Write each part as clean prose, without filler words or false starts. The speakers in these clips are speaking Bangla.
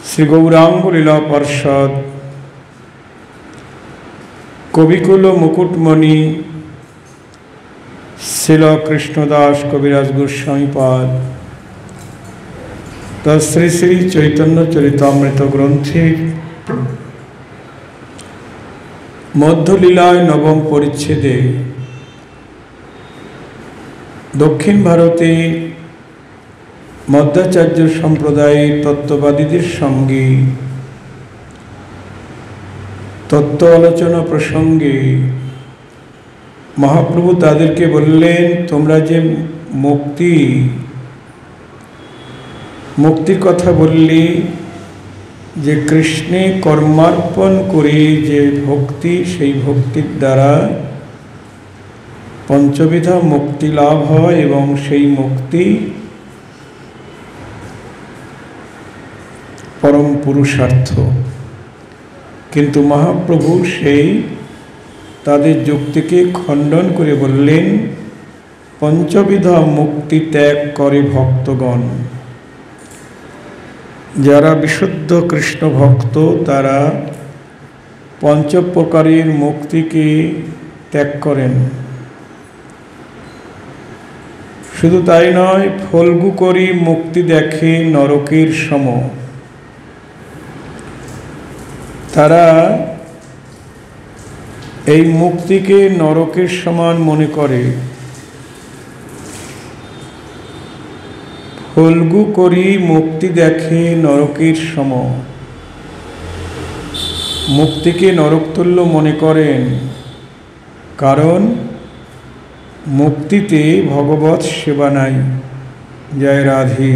শ্রী গৌরাঙ্গ লীলা পার্ষদ কবিকুল মুকুটমণি শিল কৃষ্ণদাস কবিরাজ গোস্বামীপাদ তার শ্রী শ্রী চৈতন্য চরিতামৃত গ্রন্থের মধ্যলীলায় নবম পরিচ্ছেদে দক্ষিণ ভারতে মধ্যাচার্য সম্প্রদায়ের তত্ত্ববাদীদের সঙ্গে তত্ত্ব আলোচনা প্রসঙ্গে মহাপ্রভু তাদেরকে বললেন, তোমরা যে মুক্তির কথা বললে, যে কৃষ্ণে কর্মার্পণ করে যে ভক্তি, সেই ভক্তির দ্বারা পঞ্চবিধা মুক্তি লাভ হয় এবং সেই মুক্তি পরম পুরুষার্থ। কিন্তু মহাপ্রভু সেই তাদের যুক্তিকে খণ্ডন করে বললেন, পঞ্চবিধা মুক্তি ত্যাগ করে ভক্তগণ। যারা বিশুদ্ধ কৃষ্ণ ভক্ত তারা পঞ্চপ্রকারের মুক্তিকে ত্যাগ করেন। শুধু তাই নয়, ফল্গু করি মুক্তি দেখে নরকের সম। তারা এই মুক্তিকে নরকের সমান মনে করে। ফল্গু করি মুক্তি দেখে নরকের সম। মুক্তিকে নরকতুল্য মনে করেন, কারণ মুক্তিতে ভগবৎ সেবা নাই। জয় রাধে।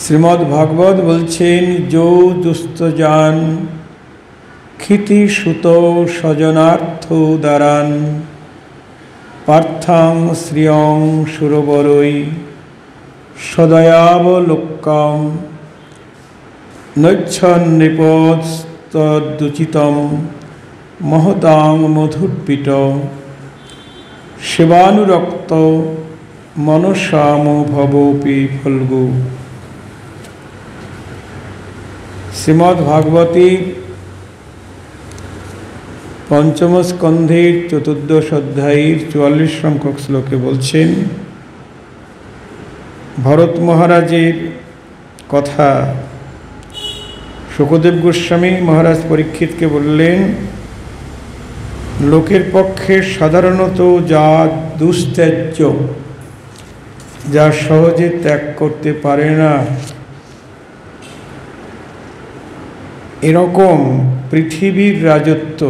শ্রীমদ্ ভাগবত বলছেন, যো দুস্থ জান ক্ষিতি সুত স্বজনার্থ দারান পার্থাং শ্রিয়ং সুরবরৈ সদয়াবলোক্যম নৈচ্ছন নৃপস্তদুচিতম মহতাং মধুর্পিত সেবানুরক্ত মনসাম ভবপি ফল্গু। শ্রীমদ্ ভাগবতী পঞ্চম স্কন্ধের 14 অধ্যায়ের 44 সংখ্যক শ্লোকে বলছেন, ভরত মহারাজের কথা শুকদেব গোস্বামী মহারাজ পরীক্ষিতকে বললেন, লোকের পক্ষে সাধারণত যা দুস্ত্যাজ্য, যা সহজে ত্যাগ করতে পারে না, এরকম পৃথিবীর রাজত্ব,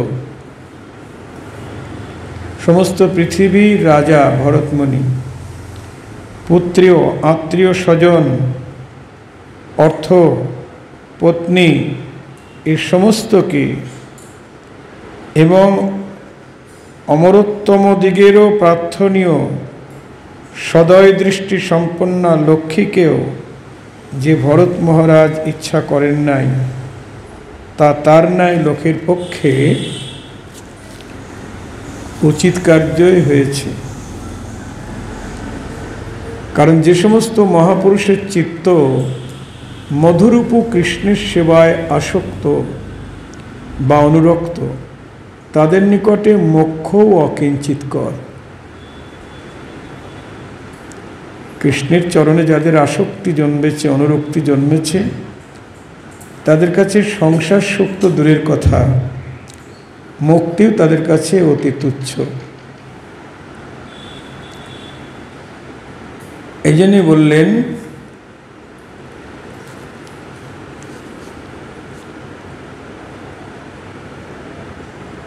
সমস্ত পৃথিবীর রাজা ভরতমুনি, পুত্রীয় আত্মীয় স্বজন, অর্থ, পত্নী, এই সমস্তকে এবং অমরোত্তম দিগেরও প্রার্থনীয় সদয় দৃষ্টি সম্পন্না লক্ষ্মীকেও যে ভরত মহারাজ ইচ্ছা করেন নাই, তা তার ন্যায় লোকের পক্ষে উচিত কার্যই হয়েছে। কারণ যে সমস্ত মহাপুরুষের চিত্ত মধুরূপ কৃষ্ণের সেবায় আসক্ত বা অনুরক্ত, তাদের নিকটে মোক্ষও অকিঞ্চিৎকর। কৃষ্ণের চরণে যাদের আসক্তি জন্মেছে, অনুরক্তি জন্মেছে, তাদের কাছে সংসার সুখ তো দূরের কথা, মুক্তিও তাদের কাছে অতি তুচ্ছ। এই জন্যই বললেন,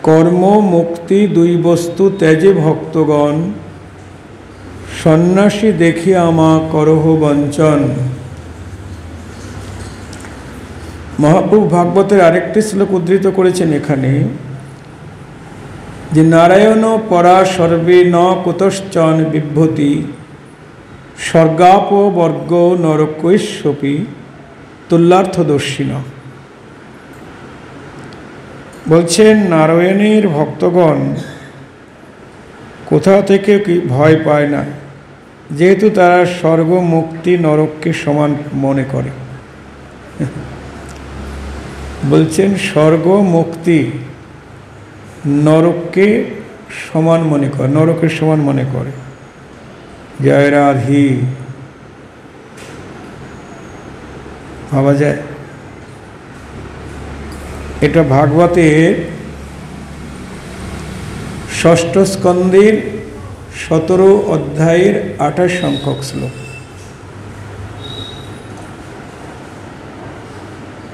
কর্ম মুক্তি দুই বস্তু ত্যাজে ভক্তগণ সন্ন্যাসী দেখি আমা করহ বঞ্চন। মহাপ্রভু ভাগবতের আরেকটি শ্লোক উদ্ধৃত করেছেন এখানে, যে নারায়ণ পরা সর্বে ন কুতশ্চন বিভ্যতি স্বর্গাপ বর্গ নরকৈস্যপি তুল্যার্থদর্শিন। বলছেন, নারায়ণের ভক্তগণ কোথা থেকে কি ভয় পায় না, যেহেতু তারা স্বর্গ মুক্তি নরককে সমান মনে করে। বলছেন স্বর্গ মুক্তি নরককে সমান মনে করে, নরকের সমান মনে করে। জয় রাধি। ভাবা যায়? এটা ভাগবতের ৬ষ্ঠ স্কন্ধের ১৭ অধ্যায়ের ২৮ সংখ্যক শ্লোক।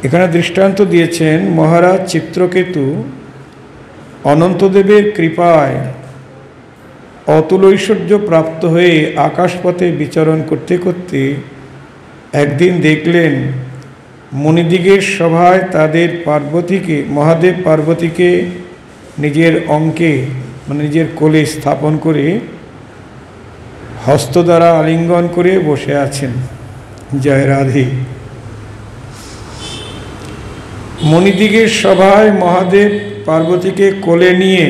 এখানে দৃষ্টান্ত দিয়েছেন মহারাজ চিত্রকেতু অনন্তদেবের কৃপায় অতুল ঐশ্বর্য প্রাপ্ত হয়ে আকাশপথে বিচরণ করতে করতে একদিন দেখলেন মুনিদিগের সভায় তাদের পার্বতীকে, মহাদেব পার্বতীকে নিজের অঙ্কে মানে নিজের কোলে স্থাপন করে হস্ত দ্বারা আলিঙ্গন করে বসে আছেন। জয় রাধে। মুনিদিগের সভায় মহাদেব পার্বতীকে কোলে নিয়ে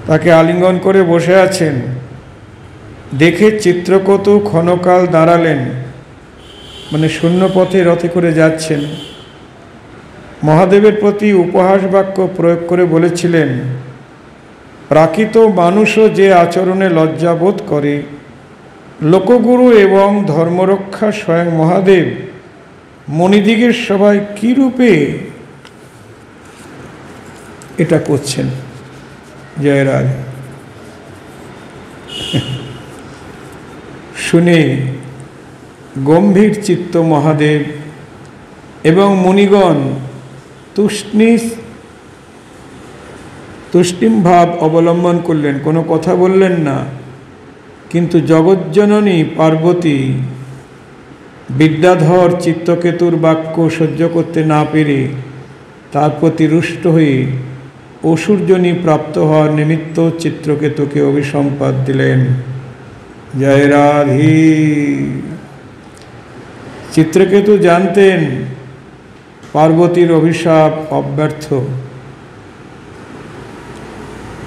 তাকে আলিঙ্গন করে বসে আছেন দেখে চিত্রকেতু ক্ষণকাল দাঁড়ালেন, মানে শূন্য পথে রথে করে যাচ্ছেন। মহাদেবের প্রতি উপহাস বাক্য প্রয়োগ করে বলেছিলেন, প্রাকৃত মানুষও যে আচরণে লজ্জাবোধ করে, লোকগুরু এবং ধর্মরক্ষা স্বয়ং মহাদেব মণিদিগের সবাই কী রূপে এটা করছেন। জয় রাধে। শুনে গম্ভীর চিত্ত মহাদেব এবং মুনিগণ তুষ্টিম ভাব অবলম্বন করলেন, কোনো কথা বললেন না। কিন্তু জগজ্জননী পার্বতী বিদ্যাধর চিত্রকেতুর বাক্য সহ্য করতে না পেরে তার প্রতি রুষ্ট হয়ে অসুরজনী প্রাপ্ত হওয়ার নিমিত্ত চিত্রকেতুকে অভিসম্পাদ দিলেন। জয় রাধে। চিত্রকেতু জানতেন পার্বতীর অভিশাপ অব্যর্থ,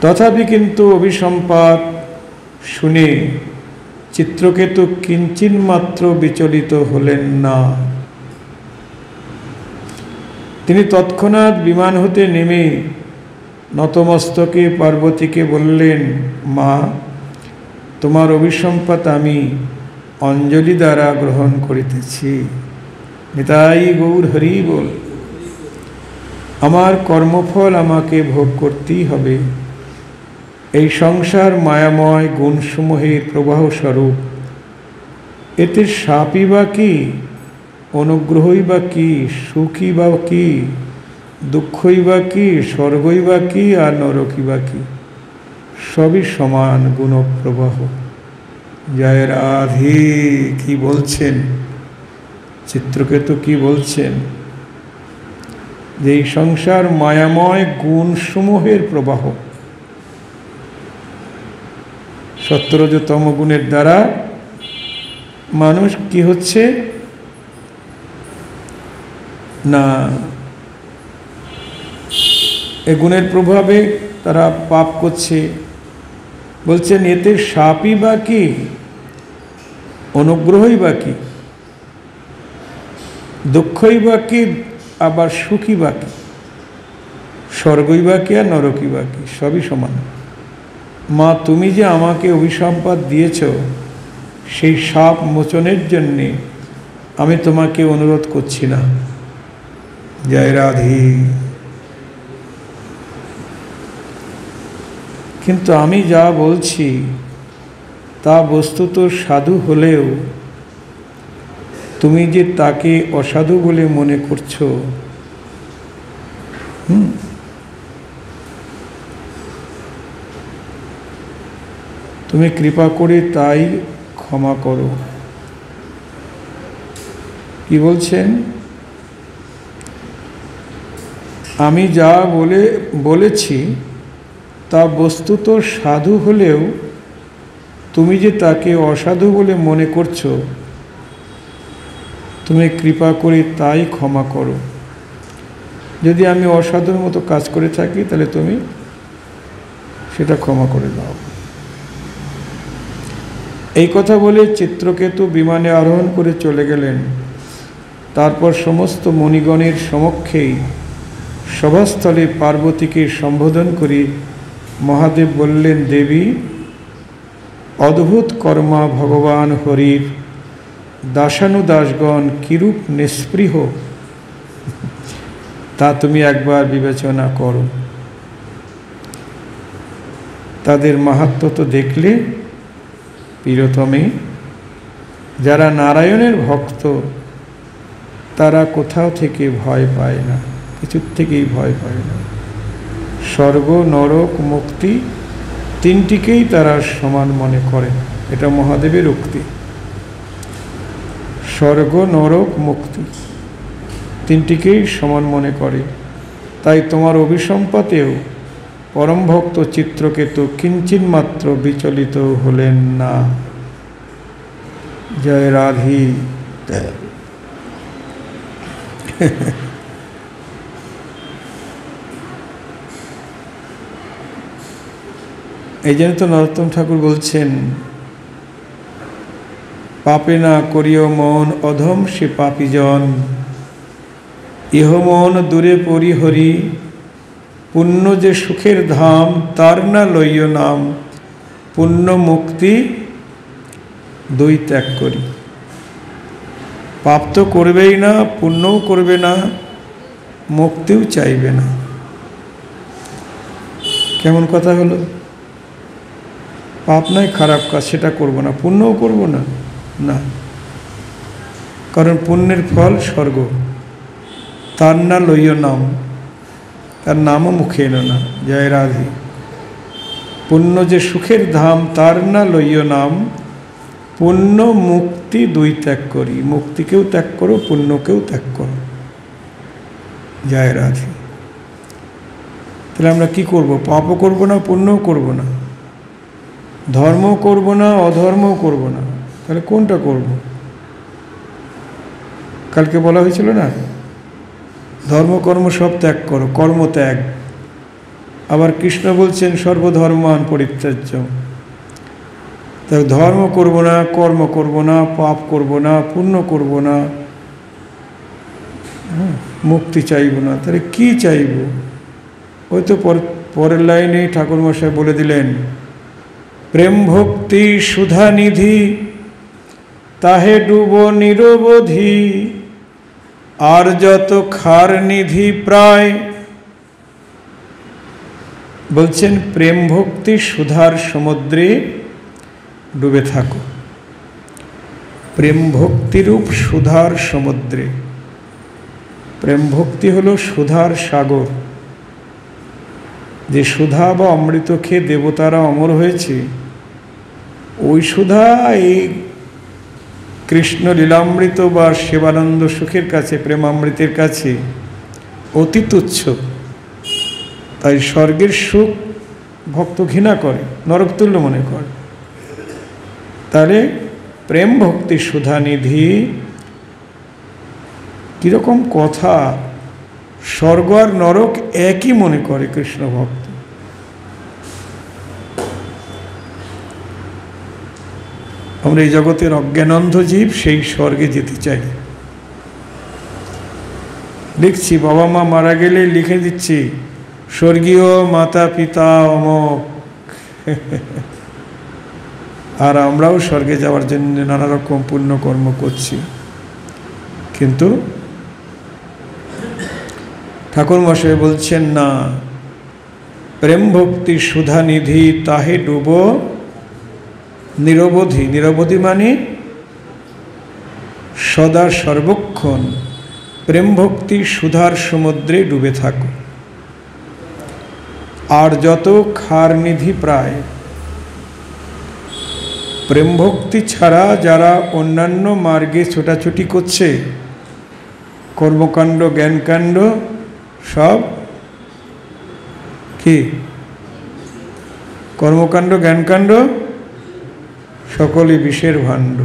তথাপি কিন্তু অভিসম্পাদ শুনে চিত্রকেতু কিঞ্চিন মাত্র বিচলিত হলেন না। তিনি তৎক্ষণাৎ বিমান হতে নেমে নতমস্তকে পার্বতীকে বললেন, মা, তোমার অভিসম্পাত আমি অঞ্জলি দ্বারা গ্রহণ করিতেছি। নিতাই গৌর হরি বল। আমার কর্মফল আমাকে ভোগ করতেই হবে। এই সংসার মায়াময় গুণসমূহের প্রবাহ স্বরূপ। এতে শাপই বা কি, অনুগ্রহই বা কি, সুখই বা কি, দুঃখই বা কি, স্বর্গই বা কি, আর নরকই বা কি, সবই সমান গুণপ্রবাহ। জয় রাধে। কি বলছেন চিত্রকেতু, কি বলছেন? যে এই সংসার মায়াময় গুণসমূহের প্রবাহ, সত্তরজতম গুণের দ্বারা মানুষ কি হচ্ছে না, এ গুণের প্রভাবে তারা পাপ করছে। বলছেন এতে শাপই বা কি, অনুগ্রহই বা কি, দুঃখই বা কি, আবার সুখই বা কি, স্বর্গই বা কি, আর নরকই বা কি, সবই সমান। মা, তুমি যে আমাকে অভিসম্পাদ দিয়েছ, সেই শাপ মোচনের জন্যে আমি তোমাকে অনুরোধ করছি না। জয় রাধে। কিন্তু আমি যা বলছি তা বস্তুত সাধু হলেও তুমি যে তাকে অসাধু বলে মনে করছো, তুমি কৃপা করে তাই ক্ষমা করো। কি বলছেন? আমি যা বলেছি তা বস্তুত সাধু হলেও তুমি যে তাকে অসাধু বলে মনে করছো, তুমি কৃপা করে তাই ক্ষমা করো। যদি আমি অসাধুর মতো কাজ করে থাকি তাহলে তুমি সেটা ক্ষমা করে দাও। এই কথা বলে চিত্রকেতু বিমানে আরোহণ করে চলে গেলেন। তারপর সমস্ত মণিগণের সমক্ষেই সভাস্থলে পার্বতীকে সম্বোধন করে মহাদেব বললেন, দেবী, অদ্ভুত কর্মা ভগবান হরির দাসানুদাসগণ কিরূপ নিস্পৃহ তা তুমি একবার বিবেচনা করো। তাদের মাহাত্ম্য তো দেখলে প্রিয়তমে। যারা নারায়ণের ভক্ত তারা কোথাও থেকে ভয় পায় না, কিছুর থেকেই ভয় পায় না। স্বর্গ, নরক, মুক্তি তিনটিকেই তারা সমান মনে করেন। এটা মহাদেবের উক্তি। স্বর্গ, নরক, মুক্তি তিনটিকেই সমান মনে করে। তাই তোমার অভিসম্পাতেও পরম ভক্ত চিত্রকেতু কিঞ্চিন মাত্র বিচলিত হলেন না। জয় রাধি। এই জন্য তো নরোত্তম ঠাকুর বলছেন, পাপে না করিও মন অধম সে পাপীজন, ইহ মন দূরে পরিহরি, পুণ্য যে সুখের ধাম তার না লইও নাম, পুণ্য মুক্তি দুই ত্যাগ করি। পাপ তো করবেই না, পুণ্যও করবে না, মুক্তিও চাইবে না। কেমন কথা হলো? পাপ নয় খারাপ কাজ, সেটা করব না, পুণ্যও করব না, না। কারণ পুণ্যের ফল স্বর্গ, তার না লইও নাম, তার নামও মুখে এলো না। জয় রাধে। পুণ্য যে সুখের ধাম তার না লইও নাম, পুণ্য মুক্তি দুই ত্যাগ করি। মুক্তিকেও ত্যাগ করো, পুণ্যকেও ত্যাগ করো। জয় রাধে। তাহলে আমরা কি করব? পাপও করব না, পুণ্যও করব না, ধর্মও করব না, অধর্মও করব না। তাহলে কোনটা করব? কালকে বলা হয়েছিল না, ধর্মকর্ম সব ত্যাগ করো, কর্মত্যাগ। আবার কৃষ্ণ বলছেন সর্বধর্মান পরিত্যাজ্য। তাই ধর্ম করব না, কর্ম করব না, পাপ করব না, পুণ্য করব না, মুক্তি চাইব না। তাহলে কি চাইব? ওই তো পরের লাইনে ঠাকুরমশাই বলে দিলেন, প্রেম ভক্তি সুধা নিধি তাহে ডুব নিরবধি, আর যত খার নিধি প্রায়। বলছেন প্রেম ভক্তি সুধার সমুদ্রে ডুবে থাকো। প্রেম ভক্তিরূপ সুধার সমুদ্রে। প্রেম ভক্তি হলো সুধার সাগর। যে সুধা বা অমৃত খেয়ে দেবতারা অমর হয়েছে, ওই সুধা এই কৃষ্ণ লীলামৃত বা শিবানন্দ সুখের কাছে, প্রেমামৃতের কাছে অতি তুচ্ছ। তাই স্বর্গের সুখ ভক্ত ঘৃণা করে, নরকতুল্য মনে করে। তাহলে প্রেম ভক্তি সুধা নিধি, কীরকম কথা! স্বর্গ আর নরক একই মনে করে কৃষ্ণ ভক্ত। আমরা এই জগতের অজ্ঞানন্ধ জীব, সেই স্বর্গে যেতে চাই। লিখছি, বাবা মা মারা গেলে লিখে দিচ্ছি স্বর্গীয় মাতা পিতা অমক। আর আমরাও স্বর্গে যাওয়ার জন্য নানা রকম পুণ্যকর্ম করছি। কিন্তু ঠাকুরমশাই বলছেন না, প্রেম ভক্তি সুধা নিধি তাহে ডুব নিরবধি। নিরবধি মানে সদা সর্বক্ষণ প্রেম ভক্তি সুধার সমুদ্রে ডুবে থাকো। আর যত খার নিধি প্রায়। প্রেম ভক্তি ছাড়া যারা অন্যান্য মার্গে ছোটাছুটি করছে, কর্মকাণ্ড জ্ঞানকাণ্ড সব কি? কর্মকাণ্ড জ্ঞানকাণ্ড সকলই বিষের ভাণ্ড।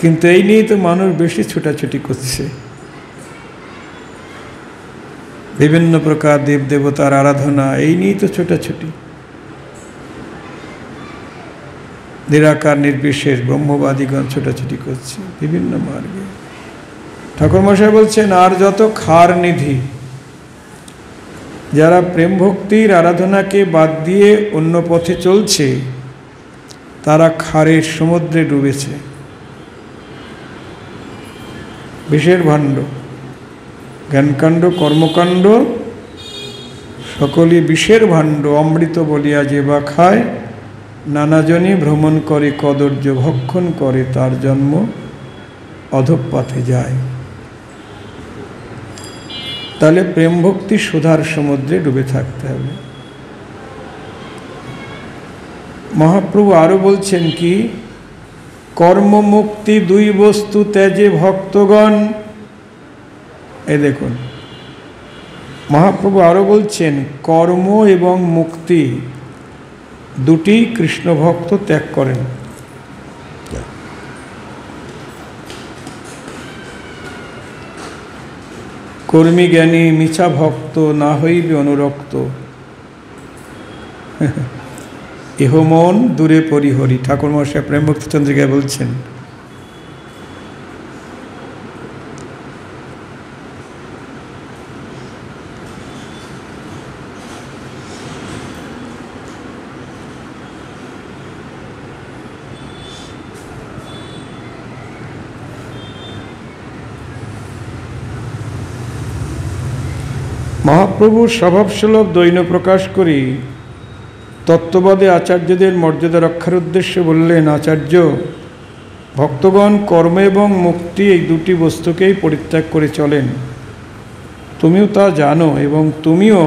কিন্তু এই নিয়ে তো মানুষ বেশি ছোটাছুটি করছে। বিভিন্ন প্রকার দেব দেবতার আরাধনা, এই নিয়েই তো ছোটাছুটি। নিরাকার নির্বিশেষ ব্রহ্মবাদীগণ ছোটাছুটি করছে বিভিন্ন মার্গে। ঠাকুরমশাই বলছেন, আর যত খার নিধি যারা প্রেম ভক্তির আরাধনাকে বাদ দিয়ে অন্য পথে চলছে, তারা খারের সমুদ্রে ডুবেছে। বিষের ভাণ্ড, জ্ঞানকাণ্ড কর্মকাণ্ড সকলই বিষের ভাণ্ড, অমৃত বলিয়া যে বা খায়, নানাজনই ভ্রমণ করে কদর্য ভক্ষণ করে, তার জন্ম অধঃপথে যায়। তাহলে প্রেম ভক্তি সুধার সমুদ্রে ডুবে থাকতে হবে। মহাপ্রভু আরো বলছেন কি, কর্মমুক্তি দুই বস্তু ত্যাজে ভক্তগণ। এই দেখুন, মহাপ্রভু আরো বলছেন কর্ম এবং মুক্তি দুটি কৃষ্ণ ভক্ত ত্যাগ করেন। কর্মী জ্ঞানী মিছা ভক্ত না হইবে অনুরক্ত, ইহ মন দূরে পরিহরি। ঠাকুরমশাই প্রেম ভক্তি চন্দ্রিকায় বলছেন। মহাপ্রভুর স্বভাবসুলভ দৈন্য প্রকাশ করি তত্ত্ববাদে আচার্যদের মর্যাদা রক্ষার উদ্দেশ্যে বললেন, আচার্য, ভক্তগণ কর্ম এবং মুক্তি এই দুটি বস্তুকেই পরিত্যাগ করে চলেন। তুমিও তা জানো এবং তুমিও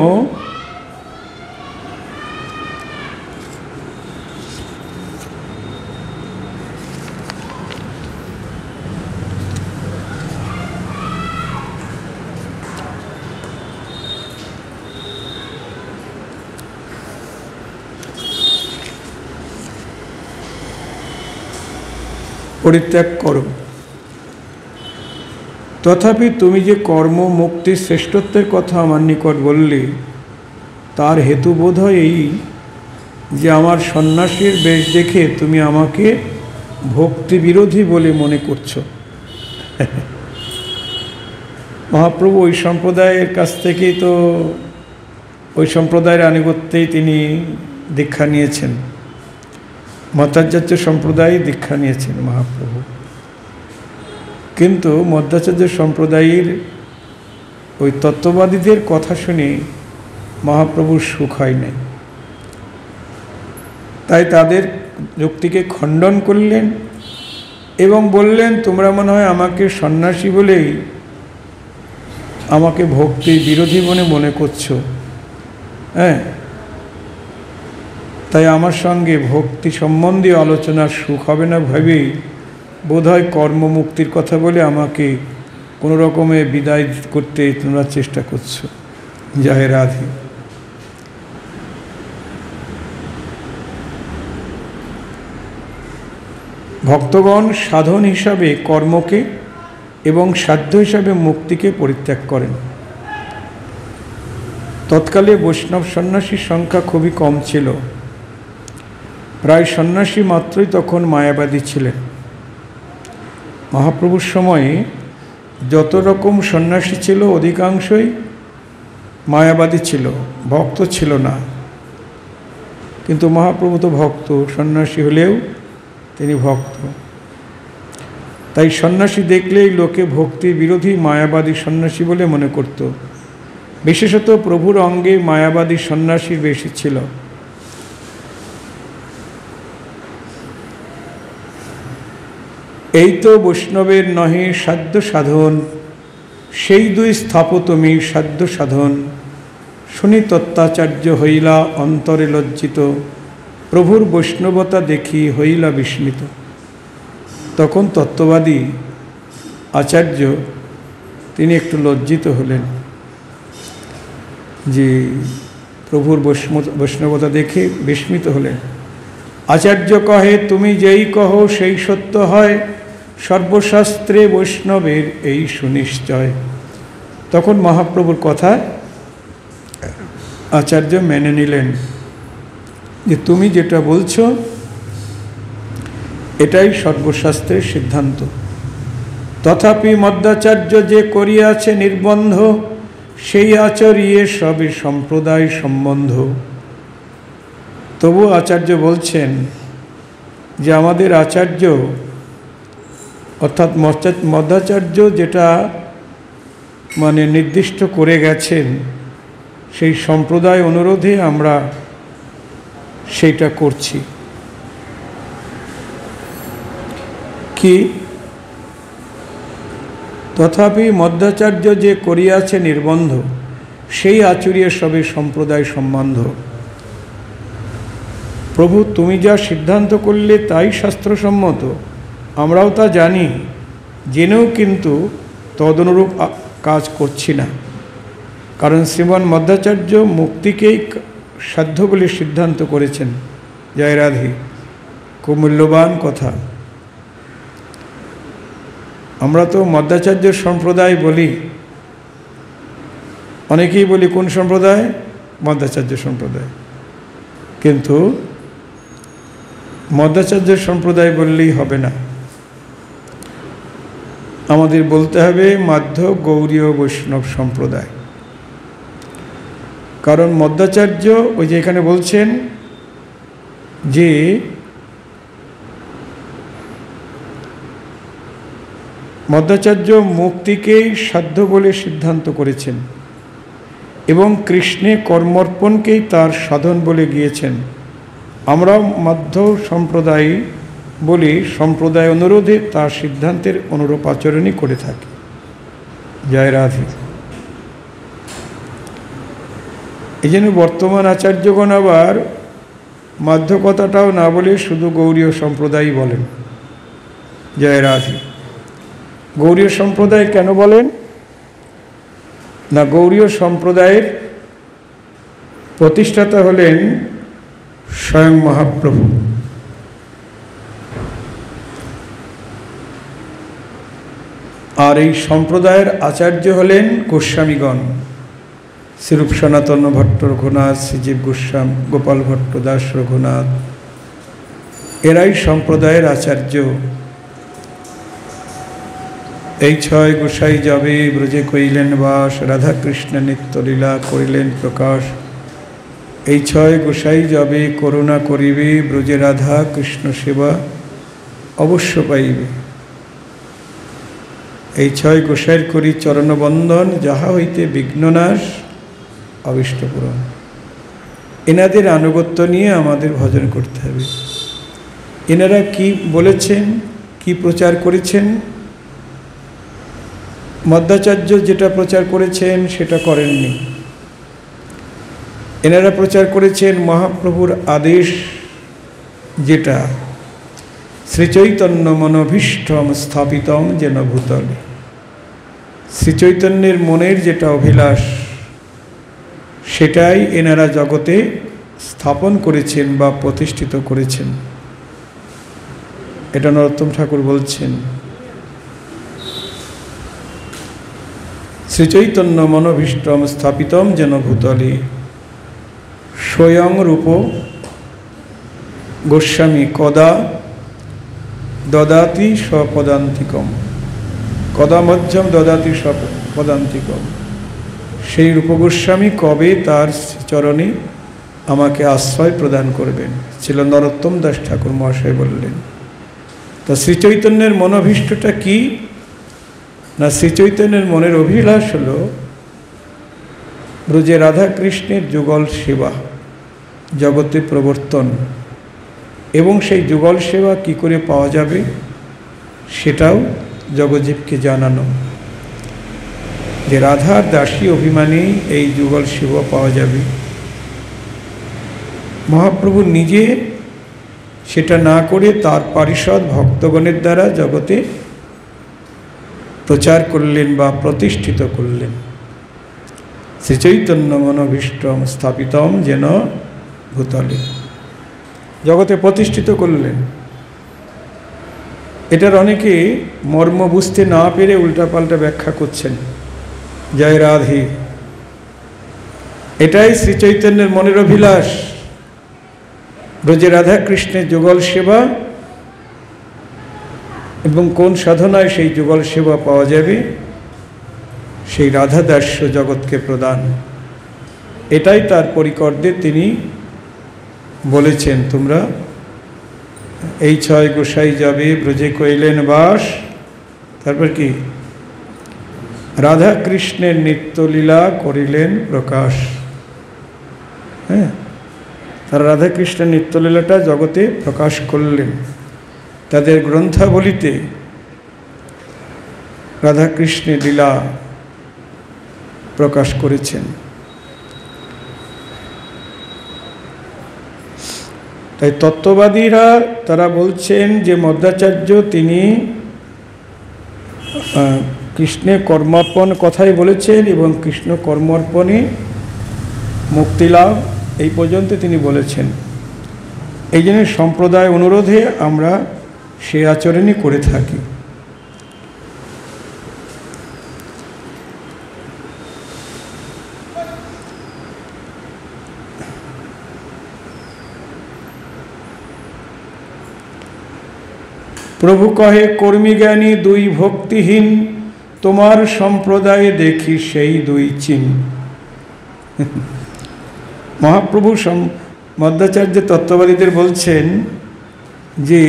পরিত্যাগ করো। তথাপি তুমি যে কর্ম মুক্তির শ্রেষ্ঠত্বের কথা আমার নিকট বললে, তার হেতু বোধ হয় এই যে আমার সন্ন্যাসীর বেশ দেখে তুমি আমাকে ভক্তি বিরোধী বলে মনে করছো। মহাপ্রভু ওই সম্প্রদায়ের কাছ থেকেই তো, ওই সম্প্রদায়ের আনুগত্যেই তিনি দীক্ষা নিয়েছেন, মধ্যাচার্য সম্প্রদায় দীক্ষা নিয়েছেন মহাপ্রভু। কিন্তু মধ্যাচার্য সম্প্রদায়ের ওই তত্ত্ববাদীদের কথা শুনে মহাপ্রভুর সুখ হয় নাই। তাই তাদের যুক্তিকে খণ্ডন করলেন এবং বললেন, তোমরা মনে হয় আমাকে সন্ন্যাসী বলেই আমাকে ভক্তি বিরোধী বলে মনে করছো। হ্যাঁ, তাই আমার সঙ্গে ভক্তি সম্বন্ধীয় আলোচনার সুখ হবে না ভেবেই বোধহয় কর্মমুক্তির কথা বলে আমাকে কোনো রকমে বিদায় করতে তোমরা চেষ্টা করছো। জয় রাধে। ভক্তগণ সাধন হিসাবে কর্মকে এবং সাধ্য হিসাবে মুক্তিকে পরিত্যাগ করেন। তৎকালে বৈষ্ণব সন্ন্যাসীর সংখ্যা খুবই কম ছিল। প্রায় সন্ন্যাসী মাত্রই তখন মায়াবাদী ছিলেন। মহাপ্রভুর সময়ে যত রকম সন্ন্যাসী ছিল অধিকাংশই মায়াবাদী ছিল, ভক্ত ছিল না। কিন্তু মহাপ্রভু তো ভক্ত, সন্ন্যাসী হলেও তিনি ভক্ত। তাই সন্ন্যাসী দেখলেই লোকে ভক্তি বিরোধী মায়াবাদী সন্ন্যাসী বলে মনে করত। বিশেষত প্রভুর অঙ্গে মায়াবাদী সন্ন্যাসীর বেশি ছিল। এই তো বৈষ্ণবের নহে সাধ্য সাধন, সেই দুই স্থাপতমি সাধ্য সাধন। শুনি তত্ত্বাচার্য হইলা অন্তরে লজ্জিত, প্রভুর বৈষ্ণবতা দেখি হইলা বিস্মিত। তখন তত্ত্ববাদী আচার্য তিনি একটু লজ্জিত হলেন যে প্রভুর বৈষ্ণবতা দেখে বিস্মিত হলেন। আচার্য কহে, তুমি যেই কহো সেই সত্য হয়, সর্বশাস্ত্রে বৈষ্ণবের এই সুনিশ্চয়। তখন মহাপ্রভুর কথা আচার্য মেনে নিলেন যে তুমি যেটা বলছো এটাই সর্বশাস্ত্রের সিদ্ধান্ত। তথাপি মধ্বাচার্য যে করিয়াছে নির্বন্ধ, সেই আচরিয়ে সবে সম্প্রদায় সম্বন্ধ। তবু আচার্য বলছেন যে আমাদের আচার্য অর্থাৎ মধ্বাচার্য যেটা মানে নির্দিষ্ট করে গেছেন, সেই সম্প্রদায় অনুরোধে আমরা সেইটা করছি। কি? তথাপি মধ্বাচার্য যে করিয়াছে নির্বন্ধ, সেই আচরিয়ে সবে সম্প্রদায় সম্বন্ধ। প্রভু, তুমি যা সিদ্ধান্ত করলে তাই শাস্ত্রসম্মত, আমরাও তা জানি, জেনেও কিন্তু তদনুরূপ কাজ করছি না। কারণ শ্রীমান মধ্বাচার্য মুক্তিকেই সাধ্য বলে সিদ্ধান্ত করেছেন। জয় রাধে। খুব মূল্যবান কথা। আমরা তো মধ্বাচার্য সম্প্রদায় বলি, অনেকেই বলি কোন সম্প্রদায়? মধ্বাচার্য সম্প্রদায়। কিন্তু মধ্বাচার্য সম্প্রদায় বললেই হবে না, আমাদের বলতে হবে মাধ্য গৌড়ীয় বৈষ্ণব সম্প্রদায়। কারণ মধ্বাচার্য ওই যে এখানে বলছেন যে মধ্বাচার্য মুক্তিকেই সাধ্য বলে সিদ্ধান্ত করেছেন এবং কৃষ্ণে কর্মর্পণকেই তার সাধন বলে গিয়েছেন। আমরাও মাধ্য সম্প্রদায় বলি, সম্প্রদায় অনুরোধে তার সিদ্ধান্তের অনুরূপ আচরণই করে থাকি। জয় রাধে। এই জন্য বর্তমান আচার্যগণ আবার মাধ্য কথাটাও না বলে শুধু গৌড়ীয় সম্প্রদায়ই বলেন। জয় রাধে। গৌড়ীয় সম্প্রদায় কেন বলেন না? গৌড়ীয় সম্প্রদায়ের প্রতিষ্ঠাতা হলেন স্বয়ং মহাপ্রভু। আর এই সম্প্রদায়ের আচার্য হলেন গোস্বামীগণ, শ্রীরূপ সনাতন ভট্ট রঘুনাথ, শ্রীজীব গোস্বামী, গোপাল ভট্ট দাস রঘুনাথ, এরাই সম্প্রদায়ের আচার্য। এই ছয় গোসাই যাবে ব্রজে কইলেন বাস, রাধাকৃষ্ণ নিত্যলীলা করিলেন প্রকাশ। এই ছয় গোসাই যাবে করুণা করিবে, ব্রজে রাধা কৃষ্ণ সেবা অবশ্য পাইবে। এই ছয় গোসাইয়ের করি চরণবন্দন, যাহা হইতে বিঘ্ননাশ অবিষ্ট পূরণ। এনাদের আনুগত্য নিয়ে আমাদের ভজন করতে হবে। এনারা কি বলেছেন, কি প্রচার করেছেন? মধ্বাচার্য যেটা প্রচার করেছেন সেটা করেননি। এনারা প্রচার করেছেন মহাপ্রভুর আদেশ, যেটা শ্রীচৈতন্য মনোভীষ্টম স্থাপিতম যেন ভূতলে। শ্রীচৈতন্যের মনের যেটা অভিলাষ, সেটাই এনারা জগতে স্থাপন করেছেন বা প্রতিষ্ঠিত করেছেন। এটা নরোত্তম ঠাকুর বলছেন। শ্রীচৈতন্য মনোভীষ্টম স্থাপিতম যেন ভূতলে, স্বয়ং রূপ গোস্বামী কদা দদাতি স্বপদান্তিকম, কদা মধ্যম দদাতি স্বপদান্তিকম। সেই রূপ গোস্বামী কবে তার চরণে আমাকে আশ্রয় প্রদান করবেন, ছিল নরোত্তম দাস ঠাকুর মহাশয় বললেন। তা শ্রীচৈতন্যের মনোভীষ্টটা কি না? শ্রীচৈতন্যের মনের অভিলাষ হল ব্রজে রাধাকৃষ্ণের যুগল সেবা, জগতে প্রবর্তন। এবং সেই যুগল সেবা কি করে পাওয়া যাবে সেটাও জগজ্জীবকে জানানো, যে রাধার দাসী অভিমানেই এই যুগল সেবা পাওয়া যাবে। মহাপ্রভু নিজে সেটা না করে তার পারিষদ ভক্তগণের দ্বারা জগতে প্রচার করলেন বা প্রতিষ্ঠিত করলেন। শ্রীচৈতন্য মনোভীষ্টম স্থাপিতম যেন ভূতলে, জগতে প্রতিষ্ঠিত করলেন। এটার অনেকে মর্ম বুঝতে না পেরে উল্টাপাল্টা ব্যাখ্যা করছেন। জয় রাধে। এটাই শ্রীচৈতন্যের মনের অভিলাষ, ব্রজে রাধা কৃষ্ণের যুগল সেবা এবং কোন সাধনায় সেই যুগল সেবা পাওয়া যাবে, সেই রাধা দাস্য জগৎকে প্রদান, এটাই তার পরিকর্দে তিনি বলেছেন। তোমরা এই 6 গোসাই যাবে ব্রজে কইলেন বাস, তারপর কি রাধা কৃষ্ণের নিত্যলীলা করিলেন প্রকাশ। হ্যাঁ, তারা রাধা কৃষ্ণের নিত্যলীলাটা জগতে প্রকাশ করলেন, তাদের গ্রন্থাবলিতে রাধা কৃষ্ণের লীলা প্রকাশ করেছেন। তাই তত্ত্ববাদীরা তারা বলছেন যে মধ্বাচার্য তিনি কৃষ্ণের কর্মার্পণ কথাই বলেছেন এবং কৃষ্ণ কর্মার্পণে মুক্তিলাভ এই পর্যন্ত তিনি বলেছেন। এই জন্য সম্প্রদায় অনুরোধে আমরা সে আচরণই করে থাকি। প্রভু কহে কর্মী জ্ঞানী 2 ভক্তিহীন, তোমার সম্প্রদায়ে দেখি সেই 2 চিন। মহাপ্রভু মধ্বাচার্য তত্ত্ববাদীদের বলছেন যে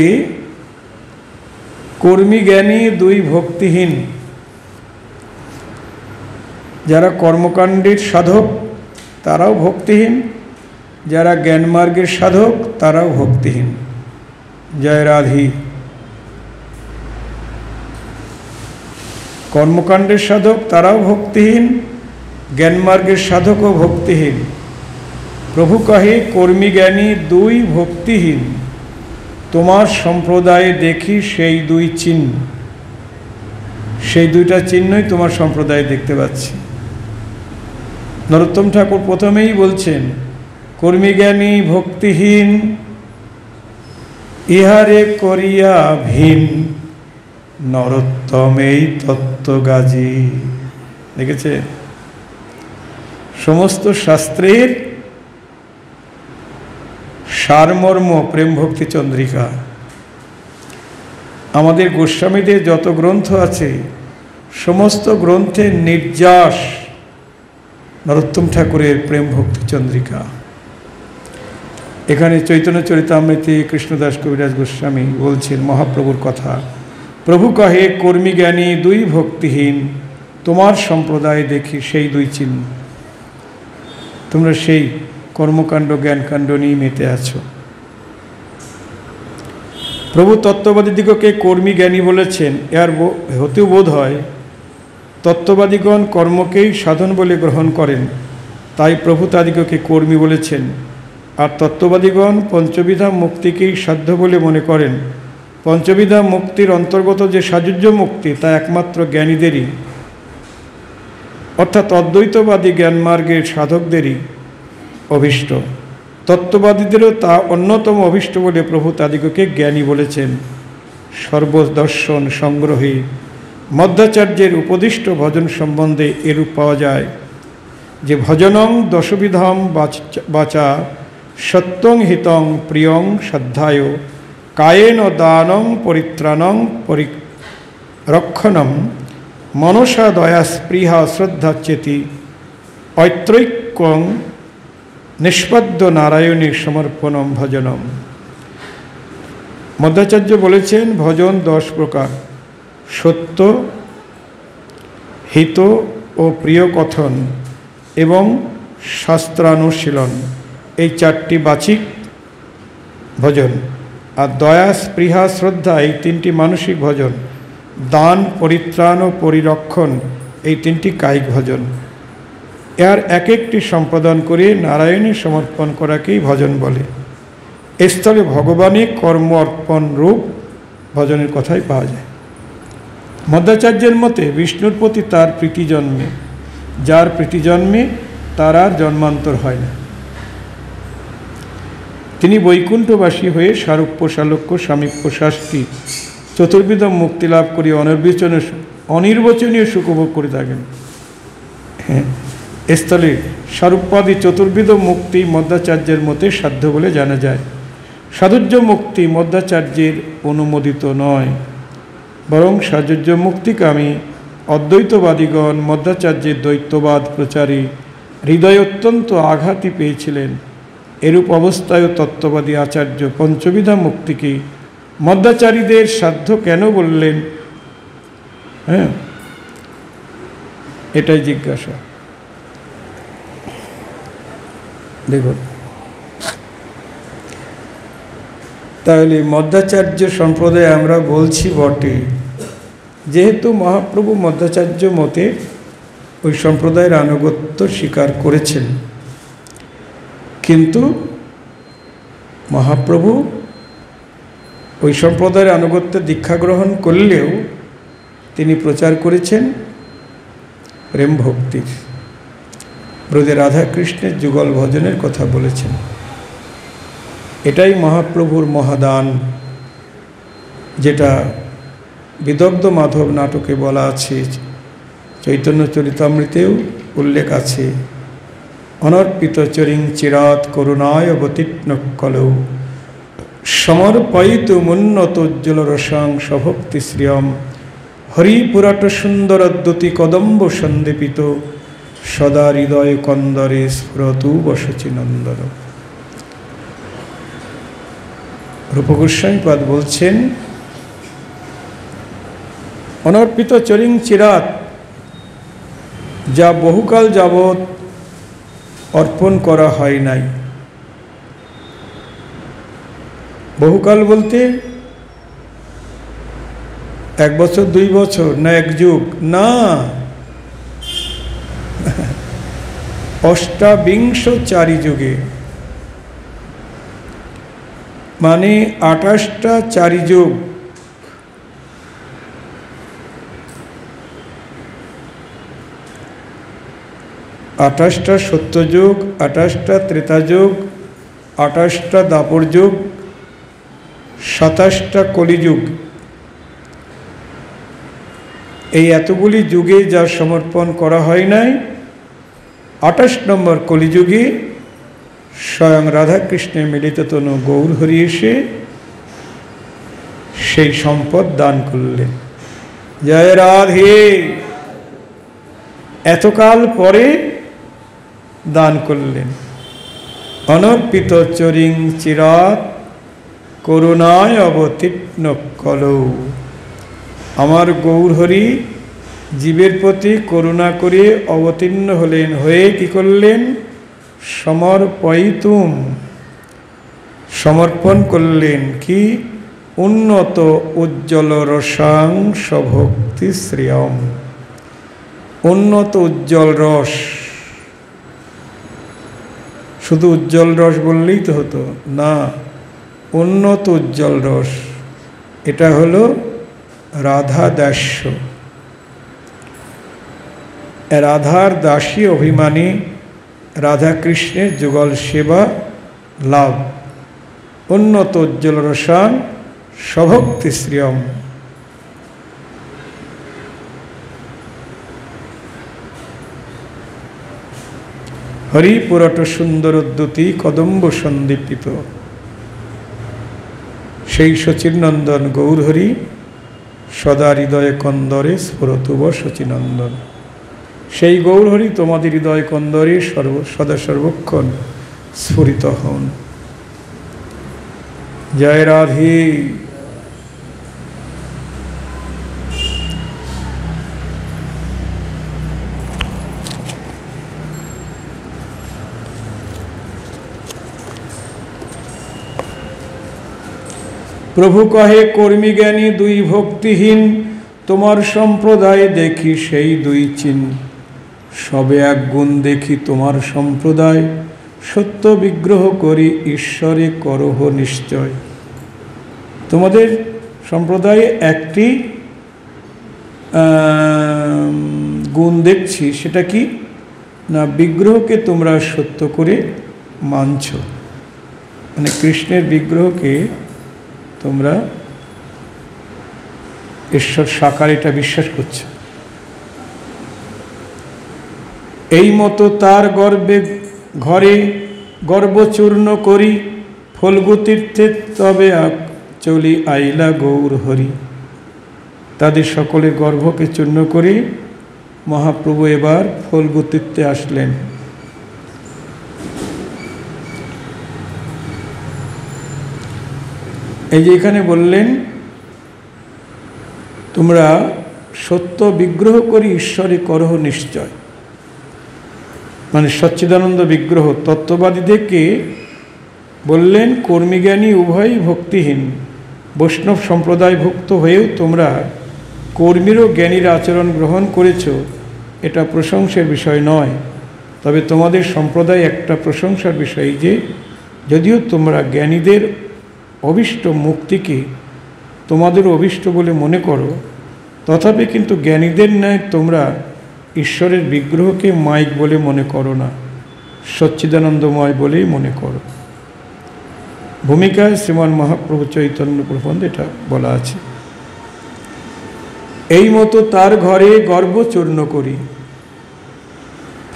কর্মী জ্ঞানী 2 ভক্তিহীন, যারা কর্মকাণ্ডের সাধক তারাও ভক্তিহীন, যারা জ্ঞানমার্গের সাধক তারাও ভক্তিহীন। জয় রাধি। কর্মকাণ্ডের সাধক তারাও ভক্তিহীন, জ্ঞানমার্গের সাধকও ভক্তিহীন। প্রভু কহে কর্মী জ্ঞানী 2 ভক্তিহীন, তোমার সম্প্রদায়ে দেখি সেই 2 চিহ্ন। সেই 2টা চিহ্নই তোমার সম্প্রদায়ে দেখতে পাচ্ছি। নরোত্তম ঠাকুর প্রথমেই বলছেন কর্মী জ্ঞানী ভক্তিহীন, ইহারে করিয়া ভিন, নরোত্তমেই তত্ত্বগাজি। দেখেছে, সমস্ত শাস্ত্রের সারমর্ম প্রেম ভক্তি চন্দ্রিকা। আমাদের গোস্বামীদের যত গ্রন্থ আছে সমস্ত গ্রন্থের নির্যাস নরোত্তম ঠাকুরের প্রেম ভক্তি চন্দ্রিকা। এখানে চৈতন্য চরিতামৃতে কৃষ্ণদাস কবিরাজ গোস্বামী বলছেন মহাপ্রভুর কথা। প্রভু কহে কর্মী জ্ঞানী 2 ভক্তিহীন, তোমার সম্প্রদায়ে দেখি সেই 2 চিহ্ন। তোমরা সেই কর্মকাণ্ড জ্ঞানকাণ্ড নিয়ে মেতে আছো। প্রভু তত্ত্ববাদীদিগকে কর্মী জ্ঞানী বলেছেন, এর হতেও বোধ হয় তত্ত্ববাদীগণ কর্মকেই সাধন বলে গ্রহণ করেন, তাই প্রভু তাদিগকে কর্মী বলেছেন। আর তত্ত্ববাদীগণ পঞ্চবিধা মুক্তিকেই সাধ্য বলে মনে করেন। পঞ্চবিধা মুক্তির অন্তর্গত যে সাযুজ্য মুক্তি তা একমাত্র জ্ঞানীদেরই, অর্থাৎ অদ্বৈতবাদী জ্ঞানমার্গের সাধকদেরই অভীষ্ট। তত্ত্ববাদীদেরও তা অন্যতম অভীষ্ট বলে প্রভু তাদিগকে জ্ঞানী বলেছেন। সর্বদর্শন সংগ্রহী মধ্বাচার্যের উপদিষ্ট ভজন সম্বন্ধে এরূপ পাওয়া যায় যে ভজনং দশবিধম বাচা সত্যং হিতং প্রিয়ং শ্রদ্ধায় কায়েন দানং পরিত্রাণং রক্ষণম মনসা দয়া স্পৃহা শ্রদ্ধা চেতি ঐত্রৈক্যং নিষ্পদ্য নারায়ণী সমর্পণম ভজনম। মধ্বাচার্য বলেছেন ভজন 10 প্রকার। সত্য, হিত ও প্রিয় কথন এবং শাস্ত্রানুশীলন, এই 4টি বাচিক ভজন। আর দয়া স্পৃহা শ্রদ্ধা এই 3টি মানসিক ভজন। দান পরিত্রাণ ও পরিরক্ষণ এই 3টি কায়িক ভজন। এর এক একটি সম্পাদন করে নারায়ণে সমর্পণ করাকেই ভজন বলে। এ স্থলে ভগবানের কর্ম অর্পণ রূপ ভজনের কথাই পাওয়া যায়। মধ্বাচার্যের মতে বিষ্ণুর প্রতি তার প্রীতি জন্মে, যার প্রীতি জন্মে তার আর জন্মান্তর হয় না। তিনি বৈকুণ্ঠবাসী হয়ে সারূপ্য সালোক্য সামীপ্য শাস্তি চতুর্বিধ মুক্তি লাভ করে অনির্বচনীয় সুখ ভোগ করে থাকেন। হ্যাঁ, স্থলে সারূপ্যাদি চতুর্বিধ মুক্তি মধ্বাচার্যের মতে সাধ্য বলে জানা যায়। সাধুজ্য মুক্তি মধ্বাচার্যের অনুমোদিত নয়। বরং সাযুজ্য মুক্তিকামী অদ্বৈতবাদীগণ মধ্বাচার্যের দ্বৈতবাদ প্রচারী হৃদয় অত্যন্ত আঘাতই পেয়েছিলেন। এরূপ অবস্থায় তত্ত্ববাদী আচার্য পঞ্চবিধা মুক্তিকে মধ্বাচারীদের সাধ্য কেন বললেন? হ্যাঁ, এটাই জিজ্ঞাসা। দেখুন, তাহলে মধ্বাচার্য সম্প্রদায় আমরা বলছি বটে, যেহেতু মহাপ্রভু মধ্বাচার্য মতে ওই সম্প্রদায়ের আনুগত্য স্বীকার করেছেন, কিন্তু মহাপ্রভু ওই সম্প্রদায়ের আনুগত্যে দীক্ষা গ্রহণ করলেও তিনি প্রচার করেছেন প্রেম ভক্তির, ব্রজে রাধাকৃষ্ণের যুগল ভজনের কথা বলেছেন। এটাই মহাপ্রভুর মহাদান, যেটা বিদগ্ধ মাধব নাটকে বলা আছে, চৈতন্য চরিতামৃতেও উল্লেখ আছে। অনর্পিত চরিং চিরাত করুণায় অবতীর্ণ কলৌ সমর্পয়িতুমুন্নতোজ্জ্বল রসাং সভক্তি শ্রিয়ম হরিপুরাট সুন্দরদ্যুতি কদম্ব সন্দীপিত সদা হৃদয় কন্দরে স্ফুরতু বসচিনন্দন। রূপগোস্বামীপাদ বলছেন, অনর্পিত চরিং চিরাত, যা বহুকাল যাবৎ অর্পণ করা হয় নাই। বহুকাল বলতে 1 বছর 2 বছর না 1 যুগ না, অষ্টাবিংশ চারি যুগে, মানে 28টা চারি যুগ। আঠাশটা সত্যযুগ, 28টা ত্রেতাযুগ, 28টা দাপর যুগ, 27টা কলিযুগ। এই এতগুলি যুগে যা সমর্পণ করা হয় নাই, 28 নম্বর কলিযুগে স্বয়ং রাধাকৃষ্ণের মিলিত তনু গৌরহরি এসে সেই সম্পদ দান করলেন। জয় রাধে। এতকাল পরে দান করলেন। অনর্পিত চরিং চিরাত করুণায় অবতীর্ণ কলৌ। আমার গৌরহরি জীবের প্রতি করুণা করে অবতীর্ণ হলেন, হয়ে কি করলেন? সমর্পয়িতুম, সমর্পণ করলেন কি? উন্নত উজ্জ্বল রসাং সভক্তি শ্রিয়ম। উন্নত উজ্জ্বল রস, শুধু উজ্জ্বল রস বললেই তো হতো না, উন্নত উজ্জ্বল রস। এটা হলো রাধা দাস্য, রাধার দাসী অভিমানী রাধাকৃষ্ণের যুগল সেবা লাভ। উন্নত উজ্জ্বল রসাং সভক্তি শ্রিয়ম। হরিপুরট সুন্দরোদ্যুতি কদম্ব সন্দীপিত। সেই শচীনন্দন গৌরহরি সদা হৃদয়ে কন্দরে স্ফুরতুব শচীনন্দন। সেই গৌরহরি তোমাদের হৃদয় কন্দরে সদা সর্বক্ষণ স্ফুরিত হন। জয় রাধে। প্রভু কহে কর্মী জ্ঞানী দুই ভক্তিহীন, তোমার সম্প্রদায় দেখি সেই দুই চিন। সবে এক গুণ দেখি তোমার সম্প্রদায়, সত্য বিগ্রহ করি ঈশ্বরে করহ নিশ্চয়। তোমাদের সম্প্রদায়ে একটি গুণ দেখছি, সেটা কি না, বিগ্রহকে তোমরা সত্য করে মানছ। মানে কৃষ্ণের বিগ্রহকে তোমরা ঈশ্বর সাকার এটা বিশ্বাস করছ। এই মতো তার গর্বে ঘরে গর্বচূর্ণ করি, ফল্গু তীর্থে তবে চলি আইলা গৌর হরি। তাদের সকলের গর্ভকে চূর্ণ করে মহাপ্রভু এবার ফল্গুতীর্থে আসলেন। এই যে এখানে বললেন, তোমরা সত্য বিগ্রহ করি ঈশ্বরে করহ নিশ্চয়, মানে সচ্চিদানন্দ বিগ্রহ। তত্ত্ববাদীদেরকে বললেন কর্মীজ্ঞানী উভয়ই ভক্তিহীন, বৈষ্ণব সম্প্রদায়ভুক্ত হয়েও তোমরা কর্মীরও জ্ঞানীর আচরণ গ্রহণ করেছ, এটা প্রশংসার বিষয় নয়। তবে তোমাদের সম্প্রদায় একটা প্রশংসার বিষয় যে যদিও তোমরা জ্ঞানীদের অভীষ্ট মুক্তিকে তোমাদের অভীষ্ট বলে মনে করো, তথাপি কিন্তু জ্ঞানীদের ন্যায় তোমরা ঈশ্বরের বিগ্রহকে মাইক বলে মনে করো না, সচ্চিদানন্দময় বলেই মনে করো। ভূমিকায় শ্রীমান মহাপ্রভু চৈতন্য প্রবন্ধে এটা বলা আছে। এই মতো তার ঘরে গর্ভ চূর্ণ করি,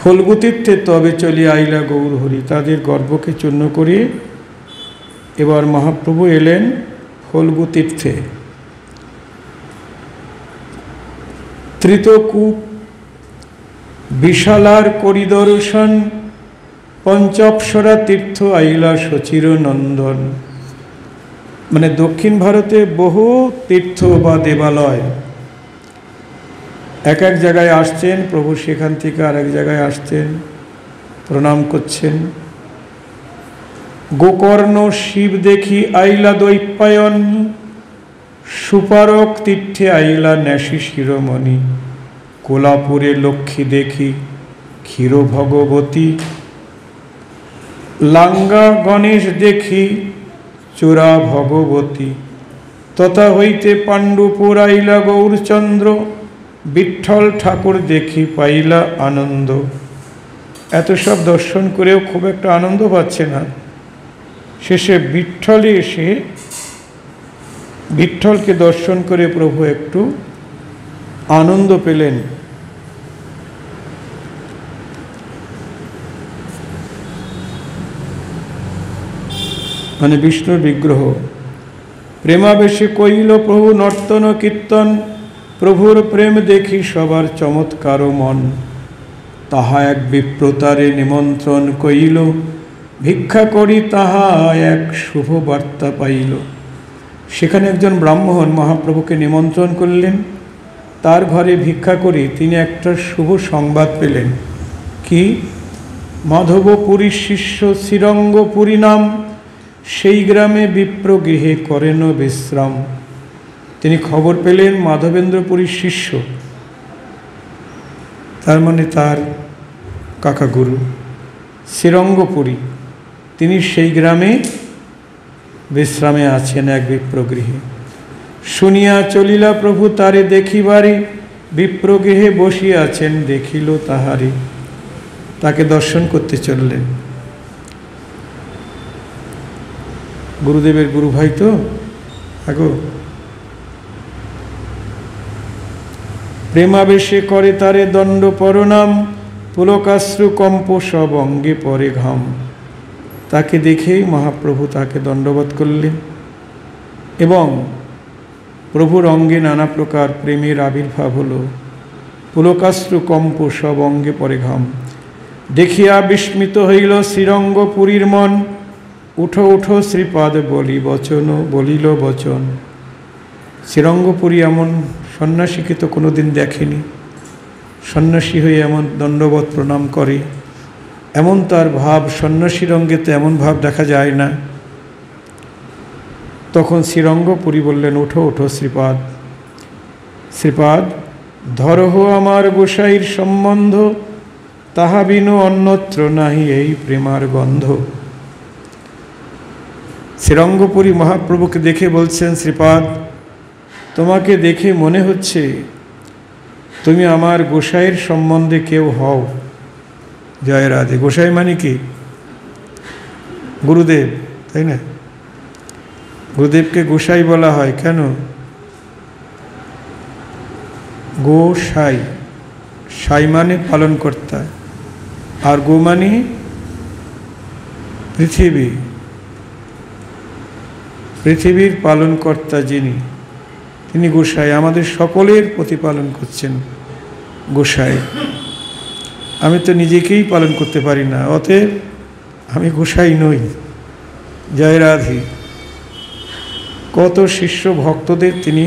ফল্গুতীর্থে তবে চলি আইলা গৌর হরি। তাদের গর্ভকে চূর্ণ করিয়ে এবার মহাপ্রভু এলেন ফল্গুতীর্থে। ত্রিতকূপ বিশালার করিদর্শন, পঞ্চঅপ্সরা তীর্থ আইলা সচির নন্দন। মানে দক্ষিণ ভারতে বহু তীর্থ বা দেবালয়, এক এক জায়গায় আসছেন প্রভু, সেখান থেকে আর এক জায়গায় আসছেন, প্রণাম করছেন। গোকর্ণ শিব দেখি আইলা দৈপায়ন, সুপারক তীর্থে আইলা ন্যাসী শিরোমণি। কোলাপুরে লক্ষ্মী দেখি ক্ষীর ভগবতী, লাঙ্গা গণেশ দেখি চূড়া ভগবতী। তথা হইতে পাণ্ডুপুর আইলা গৌরচন্দ্র, বিঠ্ঠল ঠাকুর দেখি পাইলা আনন্দ। এত সব দর্শন করেও খুব একটা আনন্দ পাচ্ছে না। শেষে বিঠ্ঠলে এসে বিঠ্ঠলকে দর্শন করে প্রভু একটু আনন্দ পেলেন। মানে বিষ্ণুর বিগ্রহ। প্রেমাবেশে কইল প্রভু নর্তন কীর্তন, প্রভুর প্রেম দেখি সবার চমৎকার মন। তাহা এক বিপ্রতারে নিমন্ত্রণ কইল, ভিক্ষা করি তাহা এক শুভ বার্তা পাইল। সেখানে একজন ব্রাহ্মণ মহাপ্রভুকে নিমন্ত্রণ করলেন, তার ঘরে ভিক্ষা করে তিনি একটা শুভ সংবাদ পেলেন। কি? মাধবপুরীর শিষ্য শ্রীরঙ্গপুরী নাম, সেই গ্রামে বিপ্রগৃহে করেন বিশ্রাম। তিনি খবর পেলেন মাধবেন্দ্রপুরীর শিষ্য, তার মানে তার কাকা গুরু শ্রীরঙ্গপুরী, তিনি সেই গ্রামে বিশ্রামে আছেন এক বিপ্রগৃহে। শুনিয়া চলিলা প্রভু তারে দেখিবারে, বিপ্রগৃহে বসিয়া আছেন দেখিল তাহারে। তাকে দর্শন করতে চললেন। গুরুদেবের গুরু ভাই তো আগো। প্রেমাবেশে করে তারে দণ্ড পরনাম, পুলকাশ্রু কম্প সব অঙ্গে পরে ঘাম। তাকে দেখেই মহাপ্রভু তাকে দণ্ডবৎ করলেন এবং প্রভুর অঙ্গে নানা প্রকার প্রেমের আবির্ভাব হল। পুলকাশ্রু কম্প সব অঙ্গে পরে ঘাম। দেখিয়া বিস্মিত হইল শ্রীরঙ্গপুরীর মন, উঠো উঠো শ্রীপাদ বলিল বচন। শ্রীরঙ্গপুরী এমন সন্ন্যাসীকে তো কোনোদিন দেখেনি, সন্ন্যাসী হয়ে এমন দণ্ডবৎ প্রণাম করে, এমন তার ভাব, সন্ন্যাসীর অঙ্গে তো এমন ভাব দেখা যায় না। তখন শ্রীরঙ্গপুরী বললেন, উঠো উঠো শ্রীপাদ, শ্রীপাদ ধরহ আমার গোসাইর সম্বন্ধ, তাহা বিনু অন্যত্র নাহি এই প্রেমার গন্ধ। শ্রীরঙ্গপুরী মহাপ্রভুকে দেখে বলছেন, শ্রীপাদ তোমাকে দেখে মনে হচ্ছে তুমি আমার গোসাইয়ের সম্বন্ধে কেউ হও। জয় রাধে। গোসাই মানে কি? গুরুদেব, তাই না? গুরুদেবকে গোসাই বলা হয় কেন? গোসাই, সাই মানে পালনকর্তা, আর গো মানে পৃথিবী, পৃথিবীর পালনকর্তা যিনি, তিনি গোসাই, আমাদের সকলের প্রতিপালন করছেন গোসাই। আমি তো নিজেকেই পালন করতে পারি না, অতএব আমি গোসাই নই। জয় রাধে। কত শিষ্য ভক্তদের তিনি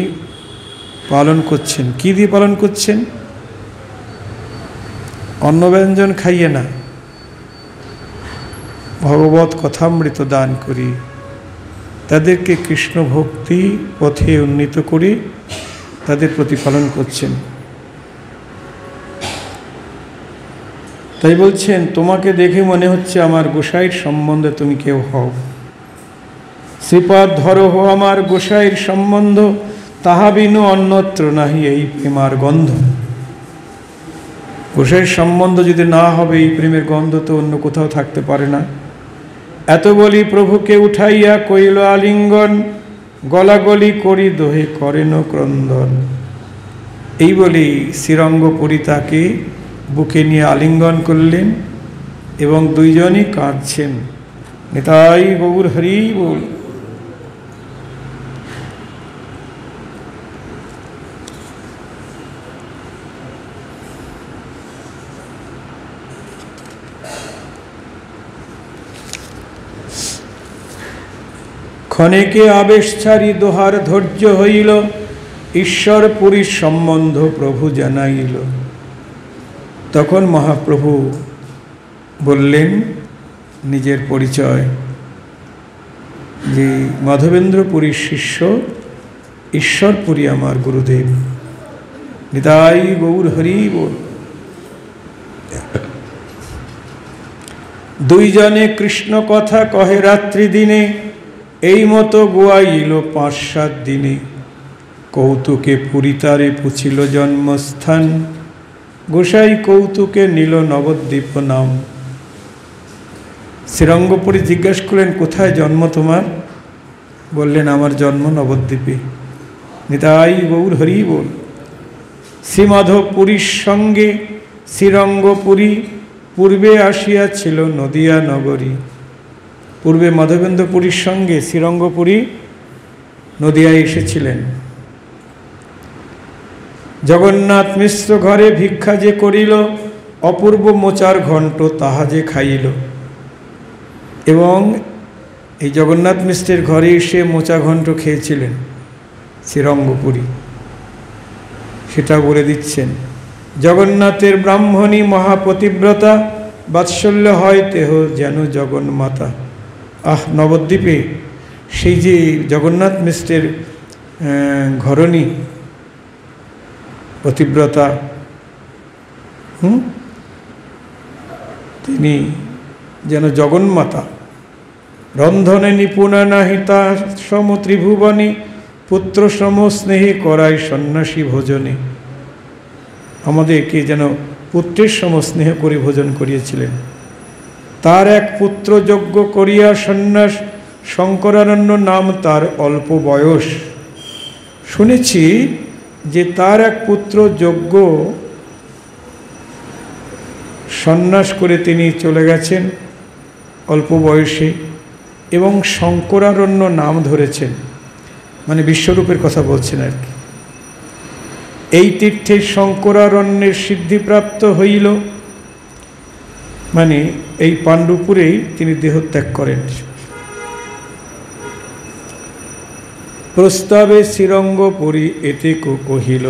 পালন করছেন। কি দিয়ে পালন করছেন? অন্ন ব্যঞ্জন খাইয়ে না, ভগবত কথামৃত দান করি তাদেরকে কৃষ্ণ ভক্তি পথে উন্নীত করে তাদের প্রতিপালন করছেন। তাই বলছেন, তোমাকে দেখে মনে হচ্ছে আমার গোসাইয়ের সম্বন্ধে তুমি কেউ হও। শ্রীপাদ ধরো হো আমার গোসাইয়ের সম্বন্ধ, তাহা বিনু অন্যত্র নাহি এই প্রেমার গন্ধ। গোসাইয়ের সম্বন্ধ যদি না হবে, এই প্রেমের গন্ধ তো অন্য কোথাও থাকতে পারে না। এত বলি প্রভুকে উঠাইয়া কইল আলিঙ্গন, গলাগলি করি দোহে করেন ক্রন্দন। এই বলি শ্রীরঙ্গপুরী তাকে বুকে নিয়ে আলিঙ্গন করলেন এবং দুইজনই কাঁদছেন। নিতাই গৌর হরি বল। ক্ষণেকে আবেশ ছাড়ি দোহার ধৈর্য হইল, ঈশ্বর পুরীর সম্বন্ধ প্রভু জানাইল। তখন মহাপ্রভু বললেন নিজের পরিচয়, যে মাধবেন্দ্র পুরীর শিষ্য, ঈশ্বরপুরী আমার গুরুদেব। নিতাই গৌর হরি বল। দুইজনে কৃষ্ণ কথা কহে রাত্রি দিনে, এই মতো গোয়াইল ৫-৭ দিনে। কৌতুকে পুরী তারে পুছিল জন্মস্থান, গোসাই কৌতুকে নিল নবদ্বীপ নাম। শ্রীরঙ্গপুরী জিজ্ঞাসা করলেন, কোথায় জন্ম তোমার? বললেন, আমার জন্ম নবদ্বীপে। নিতাই গৌর হরি বল। শ্রীমাধব পুরীর সঙ্গে শ্রীরঙ্গপুরী, পূর্বে আসিয়াছিল নদিয়া নগরী। পূর্বে মাধবেন্দ্র পুরীর সঙ্গে শ্রীরঙ্গপুরী নদিয়ায় এসেছিলেন। জগন্নাথ মিশ্র ঘরে ভিক্ষা যে করিল, অপূর্ব মোচার ঘণ্ট তাহা যে খাইল। এবং এই জগন্নাথ মিশ্রের ঘরে এসে মোচা ঘণ্ট খেয়েছিলেন শ্রীরঙ্গপুরী, সেটা বলে দিচ্ছেন। জগন্নাথের ব্রাহ্মণী মহাপতিব্রতা, বাৎসল্য হয় তেহ যেন জগন্মাতা। নবদ্বীপে সেই যে জগন্নাথ মিশ্রের ঘরণী পতিব্রতা, তিনি যেন জগন্মাতা। রন্ধনে নিপুণা নাহি তার সম ত্রিভুবনে, পুত্র সম স্নেহে করাই সন্ন্যাসী ভোজনে। আমাদেরকে যেন পুত্রের সম স্নেহ করে ভোজন করিয়েছিলেন। তার এক পুত্র যজ্ঞ করিয়া সন্ন্যাস, শঙ্করারণ্য নাম তার অল্প বয়স। শুনেছি যে তার এক পুত্র যজ্ঞ সন্ন্যাস করে তিনি চলে গেছেন অল্প বয়সে, এবং শঙ্করারণ্য নাম ধরেছেন, মানে বিশ্বরূপের কথা বলছেন আর কি। এই তীর্থে শঙ্করারণ্যের সিদ্ধিপ্রাপ্ত হইল, মানে এই পাণ্ডুপুরেই তিনি দেহত্যাগ করেন। প্রস্তাবে শ্রীরঙ্গপুরী এতে কহিল,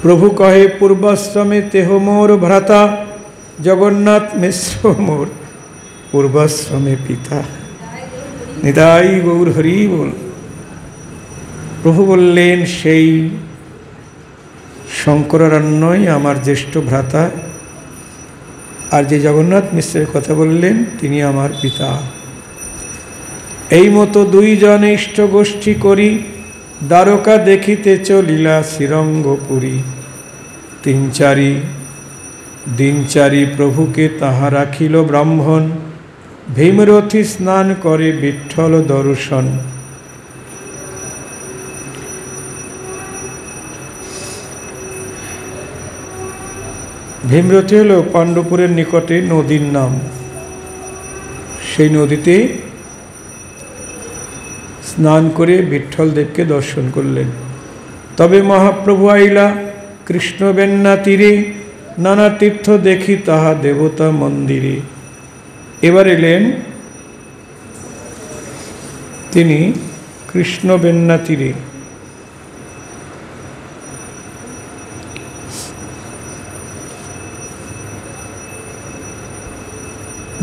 প্রভু কহে পূর্বাশ্রমে তেহ মোর ভ্রাতা, জগন্নাথ মিশ্র মোর পূর্বাশ্রমে পিতা। নিতাই গৌর হরি বল। প্রভু বললেন, সেই শঙ্করারণ্যই আমার জ্যেষ্ঠ ভ্রাতা, আর যে জগন্নাথ মিশ্রের কথা বললেন তিনি আমার পিতা। এই মতো দুইজনে ইষ্ট গোষ্ঠী করি, দ্বারকা দেখিতে চলিলা শ্রীরঙ্গপুরী। ৩-৪ দিনচারি প্রভুকে তাহা রাখিল ব্রাহ্মণ, ভীমরথী স্নান করে বিঠ্ঠল দর্শন। ভীমরথী হল পাণ্ডুপুরের নিকটে নদীর নাম। সেই নদীতে স্নান করে বিঠ্ঠলদেবকে দর্শন করলেন। তবে মহাপ্রভু আইলা কৃষ্ণ বেন্না তীরে, নানা তীর্থ দেখি তাহা দেবতা মন্দিরে। এবার এলেন তিনি কৃষ্ণ বেন্না তীরে।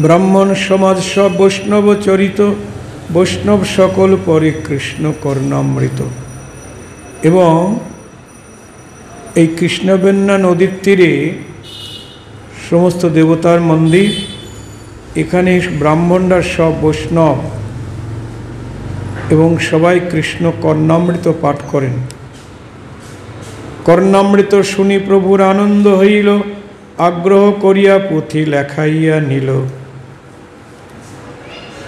ব্রাহ্মণ সমাজ সব বৈষ্ণব চরিত, বৈষ্ণব সকল পরে কৃষ্ণ কর্ণামৃত। এবং এই কৃষ্ণবেন্না নদীর তীরে সমস্ত দেবতার মন্দির, এখানে ব্রাহ্মণরা সব বৈষ্ণব এবং সবাই কৃষ্ণ কর্ণামৃত পাঠ করেন। কর্ণামৃত শুনি প্রভুর আনন্দ হইল, আগ্রহ করিয়া পুঁথি লেখাইয়া নিল।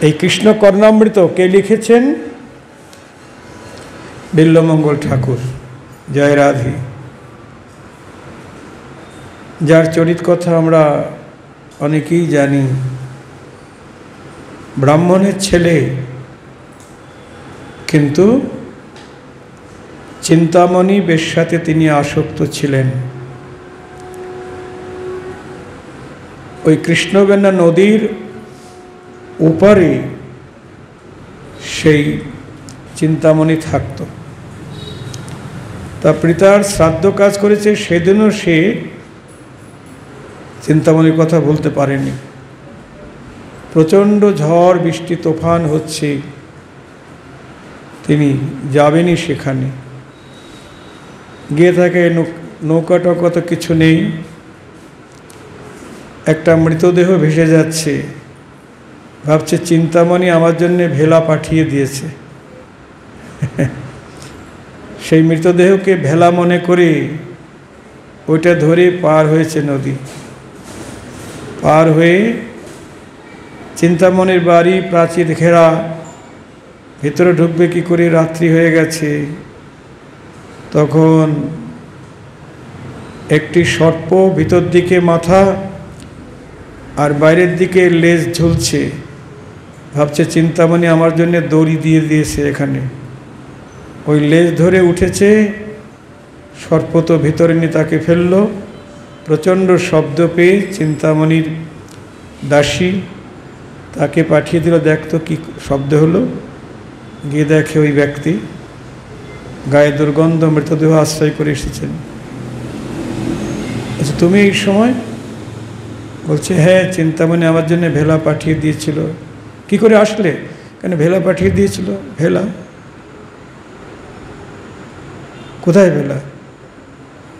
এই কৃষ্ণ কর্ণামৃত কে লিখেছেন? বিল্বমঙ্গল ঠাকুর, জয় রাধে, যার চরিত কথা আমরা অনেকেই জানি। ব্রাহ্মণের ছেলে, কিন্তু চিন্তামণি বেশ্যাতে তিনি আসক্ত ছিলেন। ওই কৃষ্ণবেন্না নদীর ওপারে সেই চিন্তামণি থাকত। তা পিতার শ্রাদ্ধ কাজ করেছে, সেদিনও সে চিন্তামণির কথা বলতে পারেনি। প্রচণ্ড ঝড় বৃষ্টি তুফান হচ্ছে, তিনি যাবেনই সেখানে। গিয়ে থাকে, নৌকা টৌকা তো কিছু নেই, একটা মৃতদেহ ভেসে যাচ্ছে। ভাবছে চিন্তামণি আমার জন্য ভেলা পাঠিয়ে দিয়েছে। সেই মৃতদেহকে ভেলা মনে করে ওইটা ধরে পার হয়েছে নদী। পার হয়ে চিন্তামণির বাড়ি প্রাচীর ঘেরা, ভেতরে ঢুকবে কি করে, রাত্রি হয়ে গেছে। তখন একটি সর্প, ভিতর দিকে মাথা আর বাইরের দিকে লেজ ঝুলছে। ভাবছে চিন্তামণি আমার জন্য দড়ি দিয়ে দিয়েছে এখানে। ওই লেজ ধরে উঠেছে, সর্প তো ভিতরে নিয়ে তাকে ফেলল। প্রচণ্ড শব্দ পেয়ে চিন্তামণির দাসী তাকে পাঠিয়ে দিল, দেখতো কি শব্দ হলো। গিয়ে দেখে ওই ব্যক্তি গায়ে দুর্গন্ধ, মৃতদেহ আশ্রয় করে এসেছেন। আচ্ছা, তুমি এই সময়? বলছে হ্যাঁ, চিন্তামণি আমার জন্য ভেলা পাঠিয়ে দিয়েছিল। কি করে আসলে? কেন ভেলা পাঠিয়ে দিয়েছিল? ভেলা কোথায়? ভেলা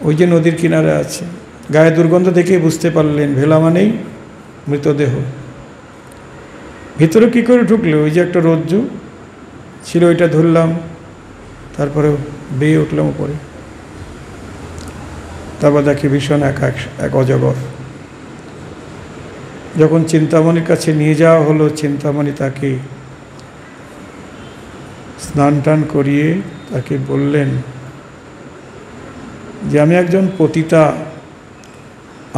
ওই যে নদীর কিনারে আছে। গায়ে দুর্গন্ধ দেখে বুঝতে পারলেন ভেলা মানেই মৃতদেহ। ভিতরে কি করে ঢুকলো? ওই যে একটা রজ্জু ছিল, ওইটা ধরলাম, তারপরে বেয়ে উঠলাম উপরে। তারপর দেখি ভীষণ এক অজগর। যখন চিন্তামণির কাছে নিয়ে যাওয়া হলো, চিন্তামণি তাকে স্নান টান করিয়ে তাকে বললেন যে আমি একজন পতিতা,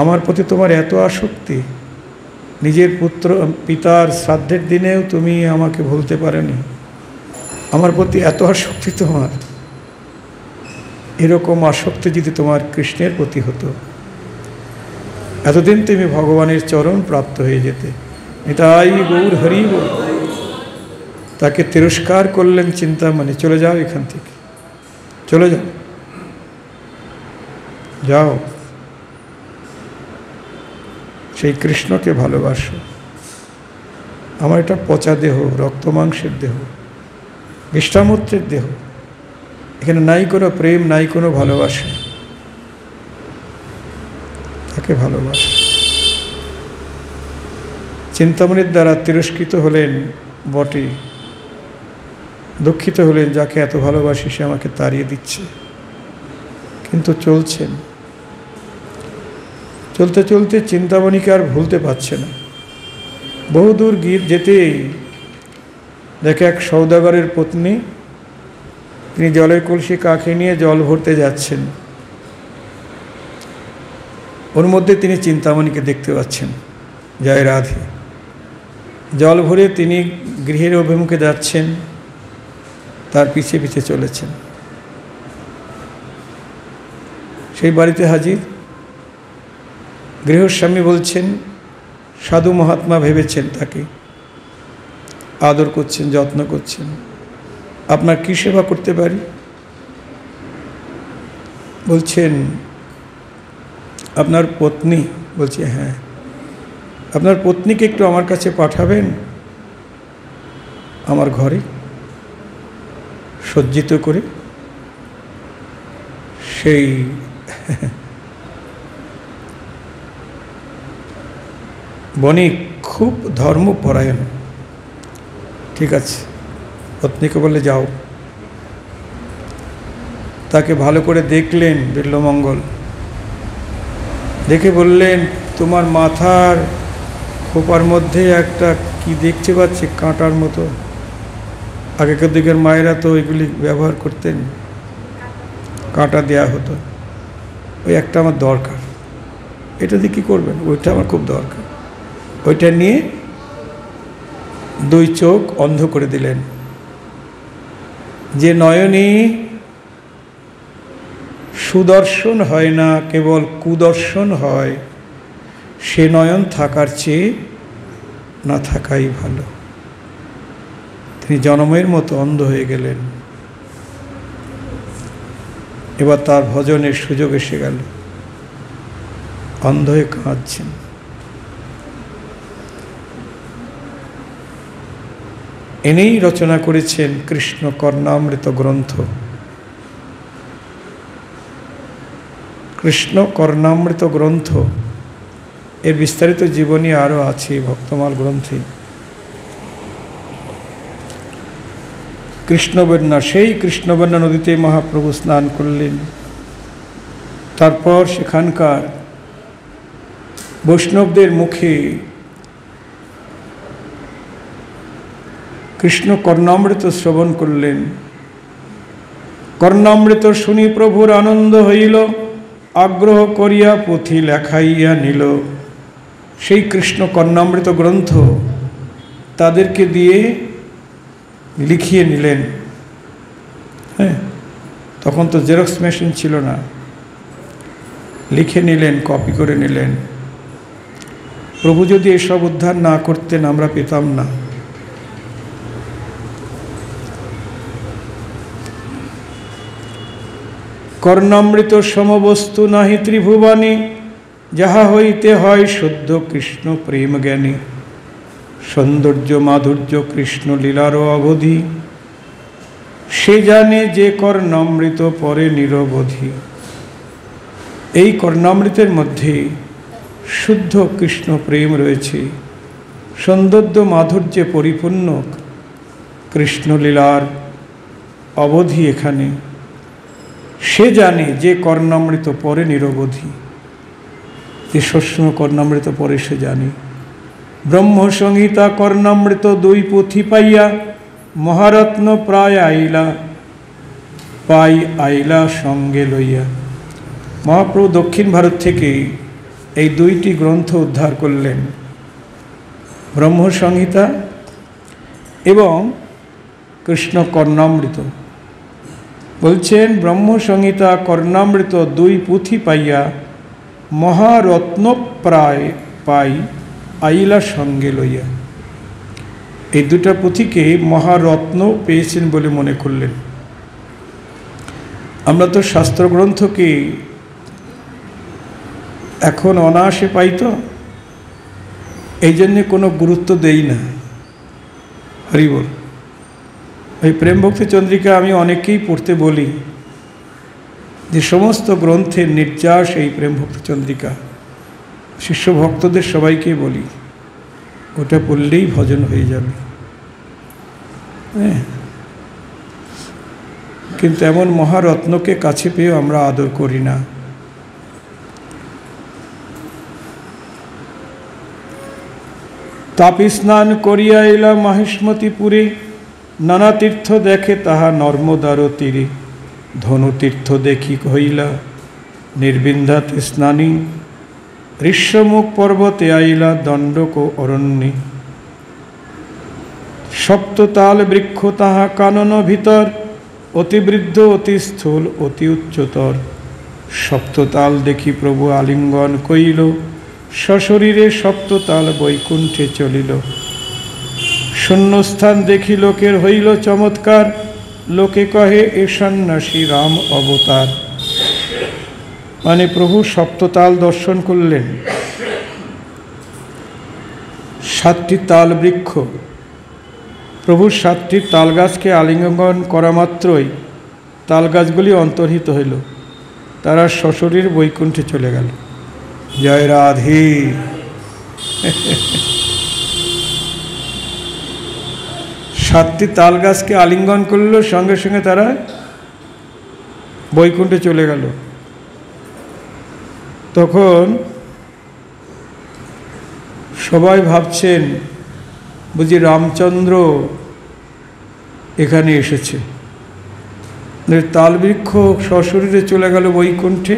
আমার প্রতি তোমার এত আসক্তি, নিজের পিতার শ্রাদ্ধের দিনেও তুমি আমাকে ভুলতে পারোনি, আমার প্রতি এত আসক্তি তোমার। এরকম আসক্তি যদি তোমার কৃষ্ণের প্রতি হতো, এতদিন তুমি ভগবানের চরণ প্রাপ্ত হয়ে যেতে। নিতাই গৌর হরি বল। তাকে তিরস্কার করলেন চিন্তামণি, চলে যাও এখান থেকে, চলে যাও, যাও, সেই কৃষ্ণকে ভালোবাসো। আমার এটা পচা দেহ, রক্ত মাংসের দেহ, বিষ্টামূত্রের দেহ, এখানে নাই কোনো প্রেম, নাই কোনো ভালোবাসা। তাকে ভালোবাসো। চিন্তামণির দ্বারা তিরস্কৃত হলেন বটে, দুঃখিত হলেন, যাকে এত ভালোবাসি সে আমাকে তাড়িয়ে দিচ্ছে। কিন্তু চলছেন, চলতে চলতে চিন্তামণিকে আর ভুলতে পারছে না। বহুদূর যেতেই দেখে এক সওদাগরের পত্নী, তিনি জলের কলসি কাঁখে নিয়ে জল ভরতে যাচ্ছেন। ওর মধ্যে তিনি চিন্তামণিকে দেখতে পাচ্ছেন। জয় রাধে। জল ভরে তিনি গৃহের অভিমুখে যাচ্ছেন। তার পিছে পিছে চলেছেন। সেই বাড়িতে হাজির। গৃহস্বামী বলছেন, সাধু মহাত্মা ভেবেছেন তাকে, আদর করছেন, যত্ন করছেন। আপনার কি সেবা করতে পারি? বলছেন, আপনার পত্নী। বলছে, হ্যাঁ। আপনার পত্নীকে একটু আমার কাছে পাঠাবেন, আমার ঘরে সজ্জিত করে। সেই বণিক খুব ধর্মপরায়ণ। ঠিক আছে, পত্নীকে বলে যাও। তাকে ভালো করে দেখলেন বিল্বমঙ্গল, দেখে বললেন, তোমার মাথার খোপার মধ্যে একটা কি দেখতে পাচ্ছি, কাঁটার মতো। আগেকার দিকের মায়েরা তো এগুলি ব্যবহার করতেন, কাঁটা দেয়া হতো। ওই একটা আমার দরকার, এটা দিয়ে কী করবেন? ওইটা আমার খুব দরকার। ওইটা নিয়ে দুই চোখ অন্ধ করে দিলেন। যে নয়নে সুদর্শন হয় না, কেবল কুদর্শন হয়, সে নয়ন থাকার চেয়ে না থাকাই ভালো। তিনি জনমের মতো অন্ধ হয়ে গেলেন। এবার তার ভজনের সুযোগ এসে গেল, অন্ধ হয়ে কাঁদছেন। এনেই রচনা করেছেন কৃষ্ণ কর্ণামৃত গ্রন্থ। কৃষ্ণ কর্ণামৃত গ্রন্থ, এর বিস্তারিত জীবনী আরও আছে ভক্তমাল গ্রন্থে। কৃষ্ণবন্যা, সেই কৃষ্ণবন্যা নদীতে মহাপ্রভু স্নান করলেন। তারপর সেখানকার বৈষ্ণবদের মুখে কৃষ্ণ কর্ণামৃত শ্রবণ করলেন। কর্ণামৃত শুনি প্রভুর আনন্দ হইল, আগ্রহ করিয়া পুঁথি লেখাইয়া নিল। সেই কৃষ্ণ কর্ণামৃত গ্রন্থ তাদেরকে দিয়ে লিখিয়ে নিলেন। হ্যাঁ, তখন তো জেরক্স মেশিন ছিল না, লিখে নিলেন, কপি করে নিলেন। প্রভু যদি এসব উদ্ধার না করতেন, আমরা পেতাম না। কর্ণামৃত সমবস্তু নাহি ত্রিভুবানী, যাহা হইতে হয় শুদ্ধ কৃষ্ণ প্রেম জ্ঞানী। সৌন্দর্য মাধুর্য কৃষ্ণ লীলারও অবধি, সে জানে যে কর্ণামৃত পরে নিরবধি। এই কর্ণামৃতের মধ্যে শুদ্ধ কৃষ্ণ প্রেম রয়েছে, সৌন্দর্য মাধুর্যে পরিপূর্ণ কৃষ্ণলীলার অবধি এখানে। সে জানে যে কর্ণামৃত পরে নিরবধি, যে সবসময় কর্ণামৃত পরে সে জানে। ব্রহ্মসংহিতা কর্ণামৃত দুই পুঁথি পাইয়া, মহারত্ন প্রায় আইলা সঙ্গে লইয়া। মহাপ্রভু দক্ষিণ ভারত থেকে এই দুইটি গ্রন্থ উদ্ধার করলেন, ব্রহ্মসংহিতা এবং কৃষ্ণ কর্ণামৃত। বলছেন, ব্রহ্মসংহিতা কর্ণামৃত দুই পুঁথি পাইয়া, মহারত্ন প্রায় আইলা সঙ্গে লইয়া। এই দুটা পুঁথিকে মহারত্ন পেয়েছেন বলে মনে করলেন। আমরা তো শাস্ত্রগ্রন্থকে এখন অনায়াসে পাই, তো এই জন্যে কোনো গুরুত্ব দেই না। হরি বল। এই প্রেম ভক্তি চন্দ্রিকা আমি অনেকেই পড়তে বলি যে সমস্ত গ্রন্থের নির্যাস এই প্রেম ভক্তি চন্দ্রিকা। শিষ্য ভক্তদের সবাইকে বলি, ওটা পড়লেই ভজন হয়ে যাবে। হ্যাঁ, কিন্তু এমন মহারত্নকে কাছে পেয়েও আমরা আদর করি না। তাপি স্নান করিয়া এলা মাহিষ্মতিপুরে, নানা তীর্থ দেখে তাহা নর্মদার তীরে। ধনুতীর্থ দেখি হইলা নির্বিন্ধাতে স্নানী, ঋষ্যমুখ পর্বতে আইলা দণ্ডক অরণ্যে। সপ্ততাল বৃক্ষ তাহা কানন ভিতর, অতি বৃদ্ধ অতি স্থূল অতি উচ্চতর। সপ্ততাল দেখি প্রভু আলিঙ্গন কইল, সশরীরে সপ্ততাল বৈকুণ্ঠে চলিল। শূন্যস্থান দেখি লোকের হইল চমৎকার, লোকে কহে এ সন্ন্যাসী রাম অবতার। মানে প্রভু সপ্ততাল দর্শন করলেন। 7টি তাল বৃক্ষ, প্রভু 7টি তাল গাছকে আলিঙ্গন করা মাত্রই তাল গাছগুলি অন্তর্হিত হইল, তারা সশরীর বৈকুণ্ঠে চলে গেল। জয় রাধে। 7টি তাল গাছকে আলিঙ্গন করল, সঙ্গে সঙ্গে তারা বৈকুণ্ঠে চলে গেল। তখন সবাই ভাবছেন বুঝি রামচন্দ্র এখানে এসেছে। তাল বৃক্ষ সশরীরে চলে গেল বৈকুণ্ঠে।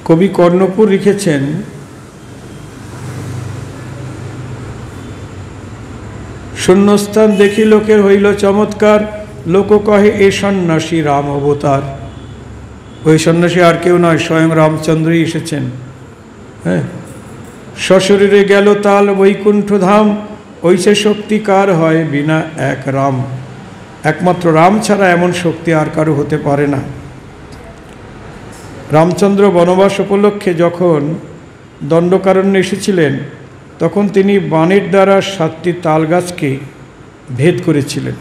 কবি কর্ণপুর লিখেছেন, শূন্যস্থান দেখি লোকের হইল চমৎকার, লোক কহে এ সন্ন্যাসী রাম অবতার। ওই সন্ন্যাসী আর কেউ নয়, স্বয়ং রামচন্দ্রই এসেছেন। হ্যাঁ, সশরীরে গেল তাল বৈকুণ্ঠ ধাম, ওইসে শক্তি কার হয় বিনা এক রাম। একমাত্র রাম ছাড়া এমন শক্তি আর কারো হতে পারে না। রামচন্দ্র বনবাস উপলক্ষে যখন দণ্ডকারণ্যে এসেছিলেন, তখন তিনি বাণের দ্বারা 7টি তাল গাছকে ভেদ করেছিলেন।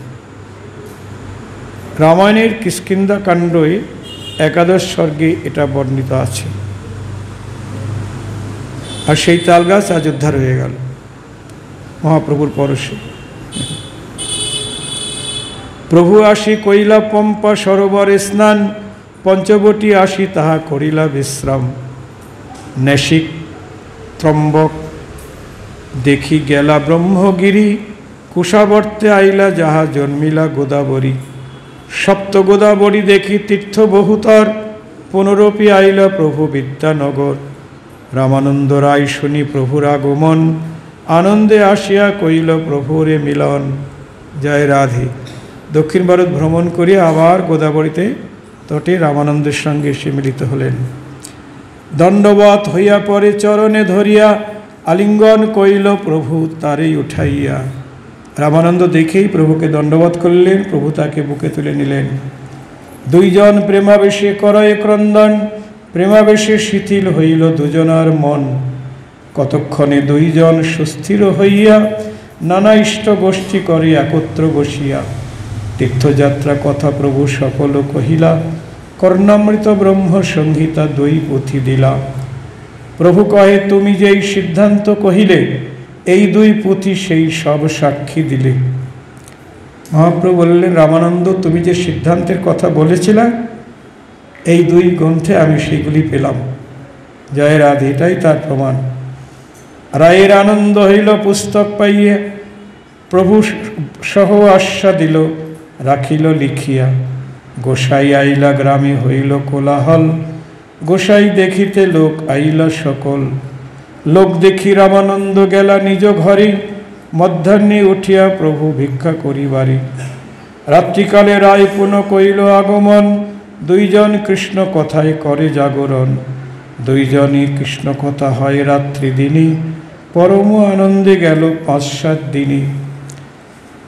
রামায়ণের কিষ্কিন্ধা কাণ্ডে 11 সর্গে এটা বর্ণিত আছে। আর সেই তাল গাছ আজ উদ্ধার হয়ে গেল মহাপ্রভুর পরশে। প্রভু আসি কইলা পম্পা সরোবরে স্নান, পঞ্চবটী আসি তাহা করিলা বিশ্রাম। নেশিক ত্রম্বক দেখি গেলা ব্রহ্মগিরি, কুশাবর্তে আইলা যাহা জন্মিলা গোদাবরী। সপ্ত গোদাবরী দেখি তীর্থ বহুতর, পুনরপি আইলা প্রভু বিদ্যানগর। রামানন্দ রায় শুনি প্রভুর আগমন, আনন্দে আসিয়া কইল প্রভুরে মিলন। জয় রাধে। দক্ষিণ ভারত ভ্রমণ করিয়া আবার গোদাবরীতে তটে রামানন্দের সঙ্গে এসে মিলিত হলেন। দণ্ডবৎ হইয়া পরে চরণে ধরিয়া, আলিঙ্গন কইল প্রভু তারেই উঠাইয়া। রামানন্দ দেখেই প্রভুকে দণ্ডবৎ করলেন, প্রভু তাকে বুকে তুলে নিলেন। দুইজন প্রেমাবেশে করয়ে ক্রন্দন, প্রেমাবেশে শিথিল হইল দুজনার মন। কতক্ষণে দুইজন সুস্থির হইয়া, নানা ইষ্ট গোষ্ঠী করে একত্র বসিয়া। তীর্থযাত্রা কথা প্রভু সকল কহিলা, কর্ণামৃত ব্রহ্ম সংহিতা 2 পুঁথি দিলা। প্রভু কহে তুমি যেই সিদ্ধান্ত কহিলে, এই 2 পুঁথি সেই সব সাক্ষী দিলে। মহাপ্রভু বললেন, রামানন্দ তুমি যে সিদ্ধান্তের কথা বলেছিলে, এই 2 গ্রন্থে আমি সেগুলি পেলাম। জয় রাধে। এটাই তার প্রমাণ। রায়ের আনন্দ হইল পুস্তক পাইয়া, প্রভু সহ আশ্বা দিল রাখিল লিখিয়া। গোসাই আইলা গ্রামে হইল কোলাহল, গোসাই দেখিতে লোক আইলা সকল। লোক দেখি রামানন্দ গেলা নিজ ঘরে, মধ্যাহ্নে উঠিয়া প্রভু ভিক্ষা করিবারে। রাত্রিকালে রায় পুনঃ কইল আগমন, 2 জন কৃষ্ণ কথায় করে জাগরণ। 2 জনই কৃষ্ণ কথা হয় রাত্রি দিনী, পরম আনন্দে গেল 5-7 দিনই।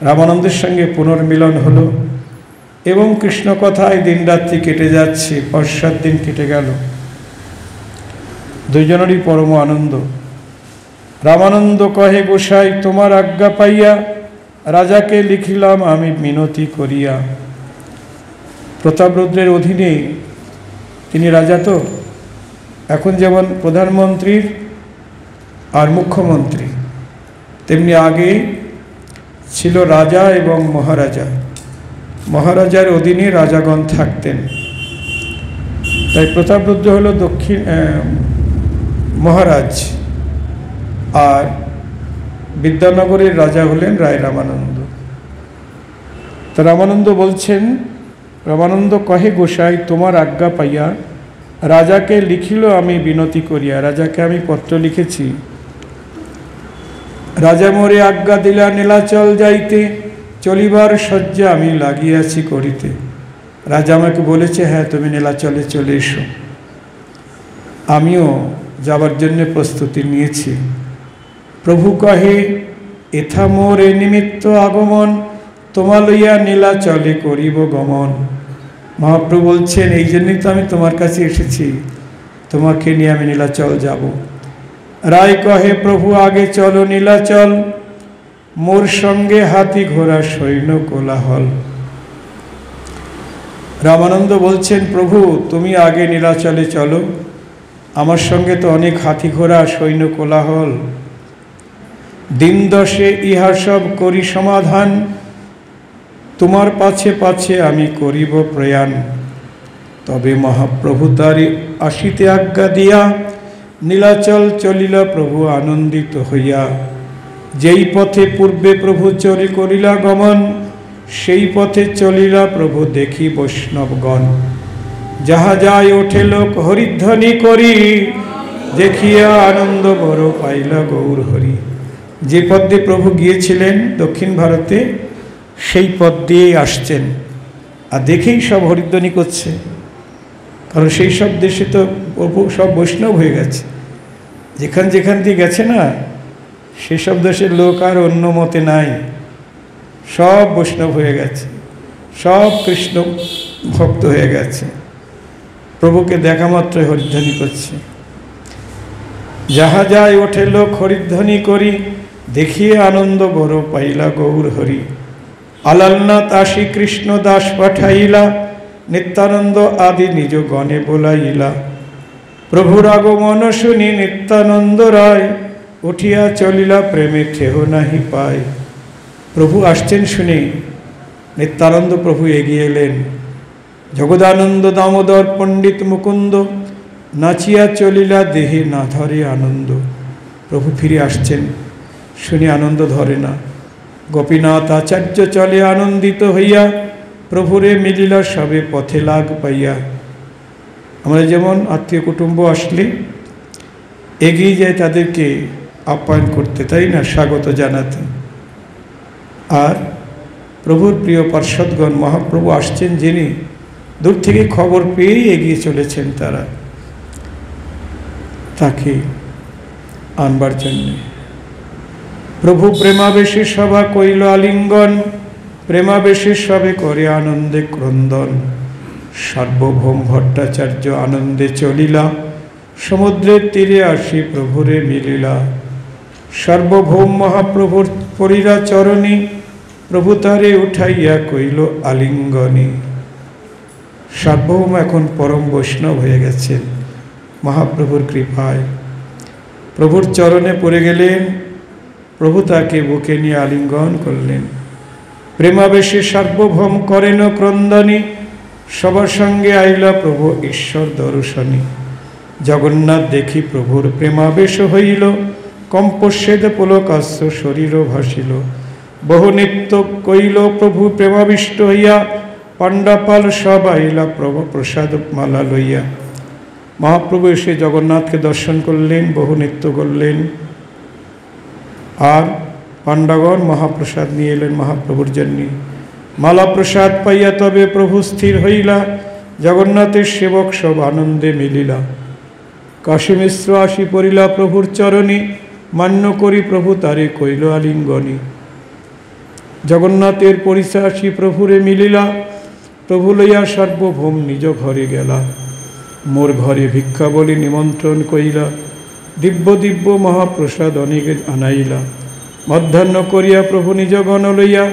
রামানন্দের সঙ্গে পুনর্মিলন হলো এবং কৃষ্ণ কথায় দিন রাত্রি কেটে যাচ্ছে। 5-7 দিন কেটে গেল, 2 জনেরই পরম আনন্দ। রামানন্দ কহে গোসাই তোমার আজ্ঞা পাইয়া, রাজাকে লিখিলাম আমি মিনতি করিয়া। প্রতাপরুদ্রের অধীনে তিনি রাজা, তো এখন যেমন প্রধানমন্ত্রীর আর মুখ্যমন্ত্রী, তেমনি আগে ছিল রাজা এবং মহারাজা। মহারাজার অধীনে রাজাগণ থাকতেন। তাই প্রতাপরুদ্র হল দক্ষিণ মহারাজ, আর বিদ্যানগরের রাজা হলেন রায় রামানন্দ। তা রামানন্দ বলছেন, রামানন্দ কহে গোসাই তোমার আজ্ঞা পাইয়া রাজাকে লিখিল আমি বিনতি করিয়া, রাজাকে আমি পত্র লিখেছি। রাজা মোরে আজ্ঞা দিলা নীলাচল যাইতে, চলিবার শয্যা আমি লাগিয়াছি করিতে। রাজা আমাকে বলেছে, হ্যাঁ তুমি নীলাচলে চলে এসো। আমিও যাবার জন্য প্রস্তুতি নিয়েছি। প্রভু কহে, এথা মোর এ নিমিত্ত আগমন, তোমা লইয়া নীলাচলে করিব গমন। মহাপ্রভু বলছেন, এই জন্যই তো আমি তোমার কাছে এসেছি, তোমাকে নিয়ে আমি নীলাচল যাব। রায় কহে, প্রভু আগে চলো নীলাচল, মোর সঙ্গে হাতি ঘোড়া সৈন্য কোলাহল। রামানন্দ বলছেন, প্রভু তুমি আগে নীলাচলে চলো, আমার সঙ্গে তো অনেক হাতি ঘোড়া সৈন্য কোলাহল। দিন দশে ইহা সব করি সমাধান, তোমার পাছে পাছে আমি করিব প্রয়াণ। তবে মহাপ্রভু তারি আসিতে আজ্ঞা দিয়া, নীলাচল চলিলা প্রভু আনন্দিত হইয়া। যেই পথে পূর্বে প্রভু চলি করিলা গমন, সেই পথে চলিলা প্রভু দেখি বৈষ্ণবগণ। যাহা যায় ওঠে লোক হরিধ্বনি করি, দেখিয়া আনন্দ বড় পাইলা গৌর হরি। যে পথ দিয়ে প্রভু গিয়েছিলেন দক্ষিণ ভারতে, সেই পথ দিয়েই আসছেন, আর দেখেই সব হরিধ্বনি করছে। কারণ সেই সব দেশে তো প্রভু সব বৈষ্ণব হয়ে গেছে, যেখান যেখান দিয়ে গেছে না, সেসব দেশের লোক আর অন্য মতে নাই, সব বৈষ্ণব হয়ে গেছে, সব কৃষ্ণ ভক্ত হয়ে গেছে, প্রভুকে দেখা মাত্রই হরিধ্বনি করছে। যাহা যায় ওঠে লোক হরিধ্বনি করি, দেখিয়ে আনন্দ বড় পাইলা গৌর হরি। আলালনাথ আসি কৃষ্ণ দাস পাঠাইলা, নিত্যানন্দ আদি নিজ গণে বলাইলা। প্রভুর আগমন শুনি নিত্যানন্দ রায়, উঠিয়া চলিলা প্রেমে ঠেহ নাহি পায়। প্রভু আসছেন শুনে নিত্যানন্দ প্রভু এগিয়ে এলেন। জগদানন্দ দামোদর পণ্ডিত মুকুন্দ, নাচিয়া চলিলা দেহে না ধরে আনন্দ। প্রভু ফিরে আসছেন শুনে আনন্দ ধরে না। গোপীনাথ আচার্য চলে আনন্দিত হইয়া, প্রভুরে মিলিলা সবে পথে লাগ পাইয়া। আমরা যেমন আত্মীয় কুটুম্ব আসলে এগিয়ে যায় তাদেরকে আপ্যায়ন করতে, তাই না, স্বাগত জানাতে। আর প্রভুর প্রিয় পার্ষদগণ, মহাপ্রভু আসছেন যিনি, দূর থেকে খবর পেয়েই এগিয়ে চলেছেন তারা তাকে আনবার জন্যে। প্রভু প্রেমাবেশে সভা কইল আলিঙ্গন, প্রেমাবেশে সবে করে আনন্দে ক্রন্দন। সার্বভৌম ভট্টাচার্য আনন্দে চলিলা, সমুদ্রের তীরে আসি প্রভুরে মিলিলা। সার্বভৌম মহাপ্রভুর পরিরা চরণী, প্রভু তারে উঠাইয়া কইল আলিঙ্গনী। সার্বভৌম এখন পরম বৈষ্ণব হয়ে গেছেন মহাপ্রভুর কৃপায়। প্রভুর চরণে পড়ে গেলেন, প্রভু তাকে বুকে নিয়ে আলিঙ্গন করলেন। প্রেমাবেশে সার্বভৌম করেন ক্রন্দনী, সবার সঙ্গে আইলা প্রভু ঈশ্বর দর্শনী। জগন্নাথ দেখি প্রভুর প্রেমাবেশ হইল, কম্পস্বেদ পুলকাস্য শরীর ভাসিল। বহু নিত্য কইল প্রভু প্রেমাবিষ্ট হইয়া, পাণ্ডাপাল সব আইলা প্রভু প্রসাদ মালা লইয়া। মহাপ্রভু এসে জগন্নাথকে দর্শন করলেন, বহু নৃত্য করলেন, আর পাণ্ডাগণ মহাপ্রসাদ নিয়ে এলেন মহাপ্রভুর জন্য। মালা প্রসাদ পাইয়া তবে প্রভু স্থির হইলা, জগন্নাথের সেবক সব আনন্দে মিলিলা। কাশী মিশ্র আসি পড়িলা প্রভুর চরণী, মান্য করি প্রভু তারে কইল আলিঙ্গনী। জগন্নাথের পরিচয় আসি প্রভুরে মিলিলা, প্রভু লইয়া সার্বভৌম নিজ ঘরে গেলা। মোর ঘরে ভিক্ষা বলি নিমন্ত্রণ কইলা, দিব্য দিব্য মহাপ্রসাদ অনেকে আনাইলা। মধ্যাহ্ন করিয়া প্রভু নিজ গণ লইয়া,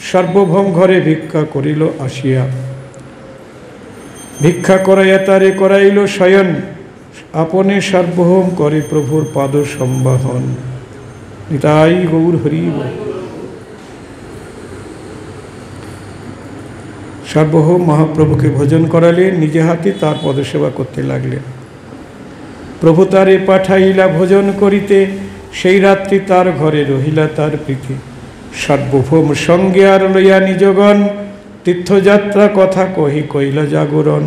সার্বভৌম ঘরে ভিক্ষা করিল আসিয়া। ভিক্ষা করাইয়া তারে করাইল শয়ন, আপনে সার্বভৌম করে প্রভুর পাদ সম্বাহন। নিতাই গৌর হরি বল। সার্বভৌম মহাপ্রভুকে ভোজন করালেন, নিজে হাতে তার পদসেবা করতে লাগলেন। প্রভু তারে পাঠাইলা ভোজন করিতে, সেই রাত্রি তার ঘরে রহিলা তার প্রীতি। সার্বভৌম সঙ্গে আর লইয়া নিজগণ, তীর্থযাত্রা কথা কহি কইলা জাগরণ।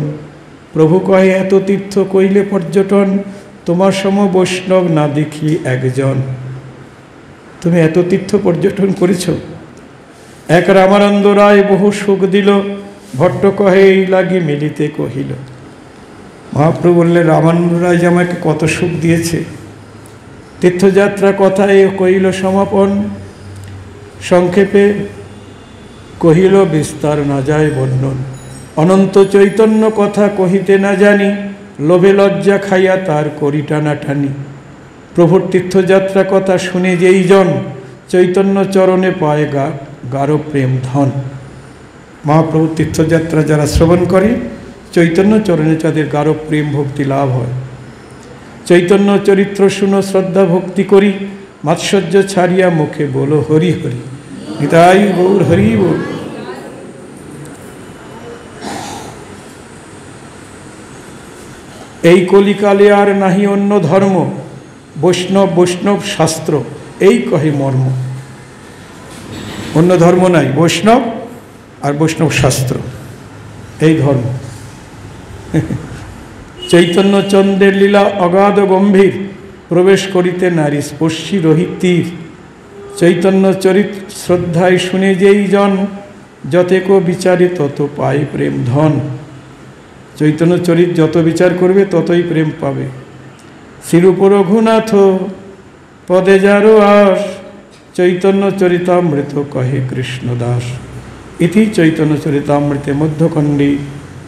প্রভু কহে, এত তীর্থ কইলে পর্যটন, তোমার সম বৈষ্ণব না দেখি একজন। তুমি এত তীর্থ পর্যটন করেছ। এক রামানন্দ রায় বহু সুখ দিল, ভট্ট কহে এই লাগি মিলিতে কহিল। মহাপ্রভু বললেন, রামানন্দ রায় যে আমাকে কত সুখ দিয়েছে। তীর্থযাত্রা কথায় কহিল সমাপন, সংক্ষেপে কহিল বিস্তার না যায় বর্ণন। অনন্ত চৈতন্য কথা কহিতে না জানি, লোভে লজ্জা খাইয়া তার করি টানাটানি। প্রভুর তীর্থযাত্রা কথা শুনে যেই জন, চৈতন্য চরণে পায় গাঢ় প্রেম ধন। মহাপ্রভুর তীর্থযাত্রা যারা শ্রবণ করে, চৈতন্য চরণে তাদের গাঢ় প্রেম ভক্তি লাভ হয়। চৈতন্য চরিত্র শুনো শ্রদ্ধা ভক্তি করি, মাৎসর্য ছাড়িয়া মুখে বলো হরি হরি। নিতাই গৌর হরি বল। এই কলিকালে আর নাহি অন্য ধর্ম, বৈষ্ণব বৈষ্ণব শাস্ত্র এই কহে মর্ম। অন্য ধর্ম নাই, বৈষ্ণব আর বৈষ্ণব শাস্ত্র এই ধর্ম। চৈতন্য চন্দ্রের লীলা অগাধ গম্ভীর, প্রবেশ করিতে নারী স্পর্শী রহিত তীর। চৈতন্য চরিত শ্রদ্ধায় শুনে যেই জন, যতেক বিচারে তত পায় প্রেম ধন। চৈতন্য চরিত যত বিচার করবে ততই প্রেম পাবে। শ্রীরূপ রঘুনাথ পদে যারো আস, চৈতন্য চরিতামৃত কহে কৃষ্ণদাস। ইতি চৈতন্য চরিতামৃতে মধ্যখণ্ডে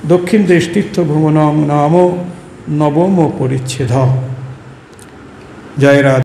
দক্ষিণ দেশ তীর্থ ভ্রমণং নাম নবম পরিচ্ছেদ। জয় রাধে।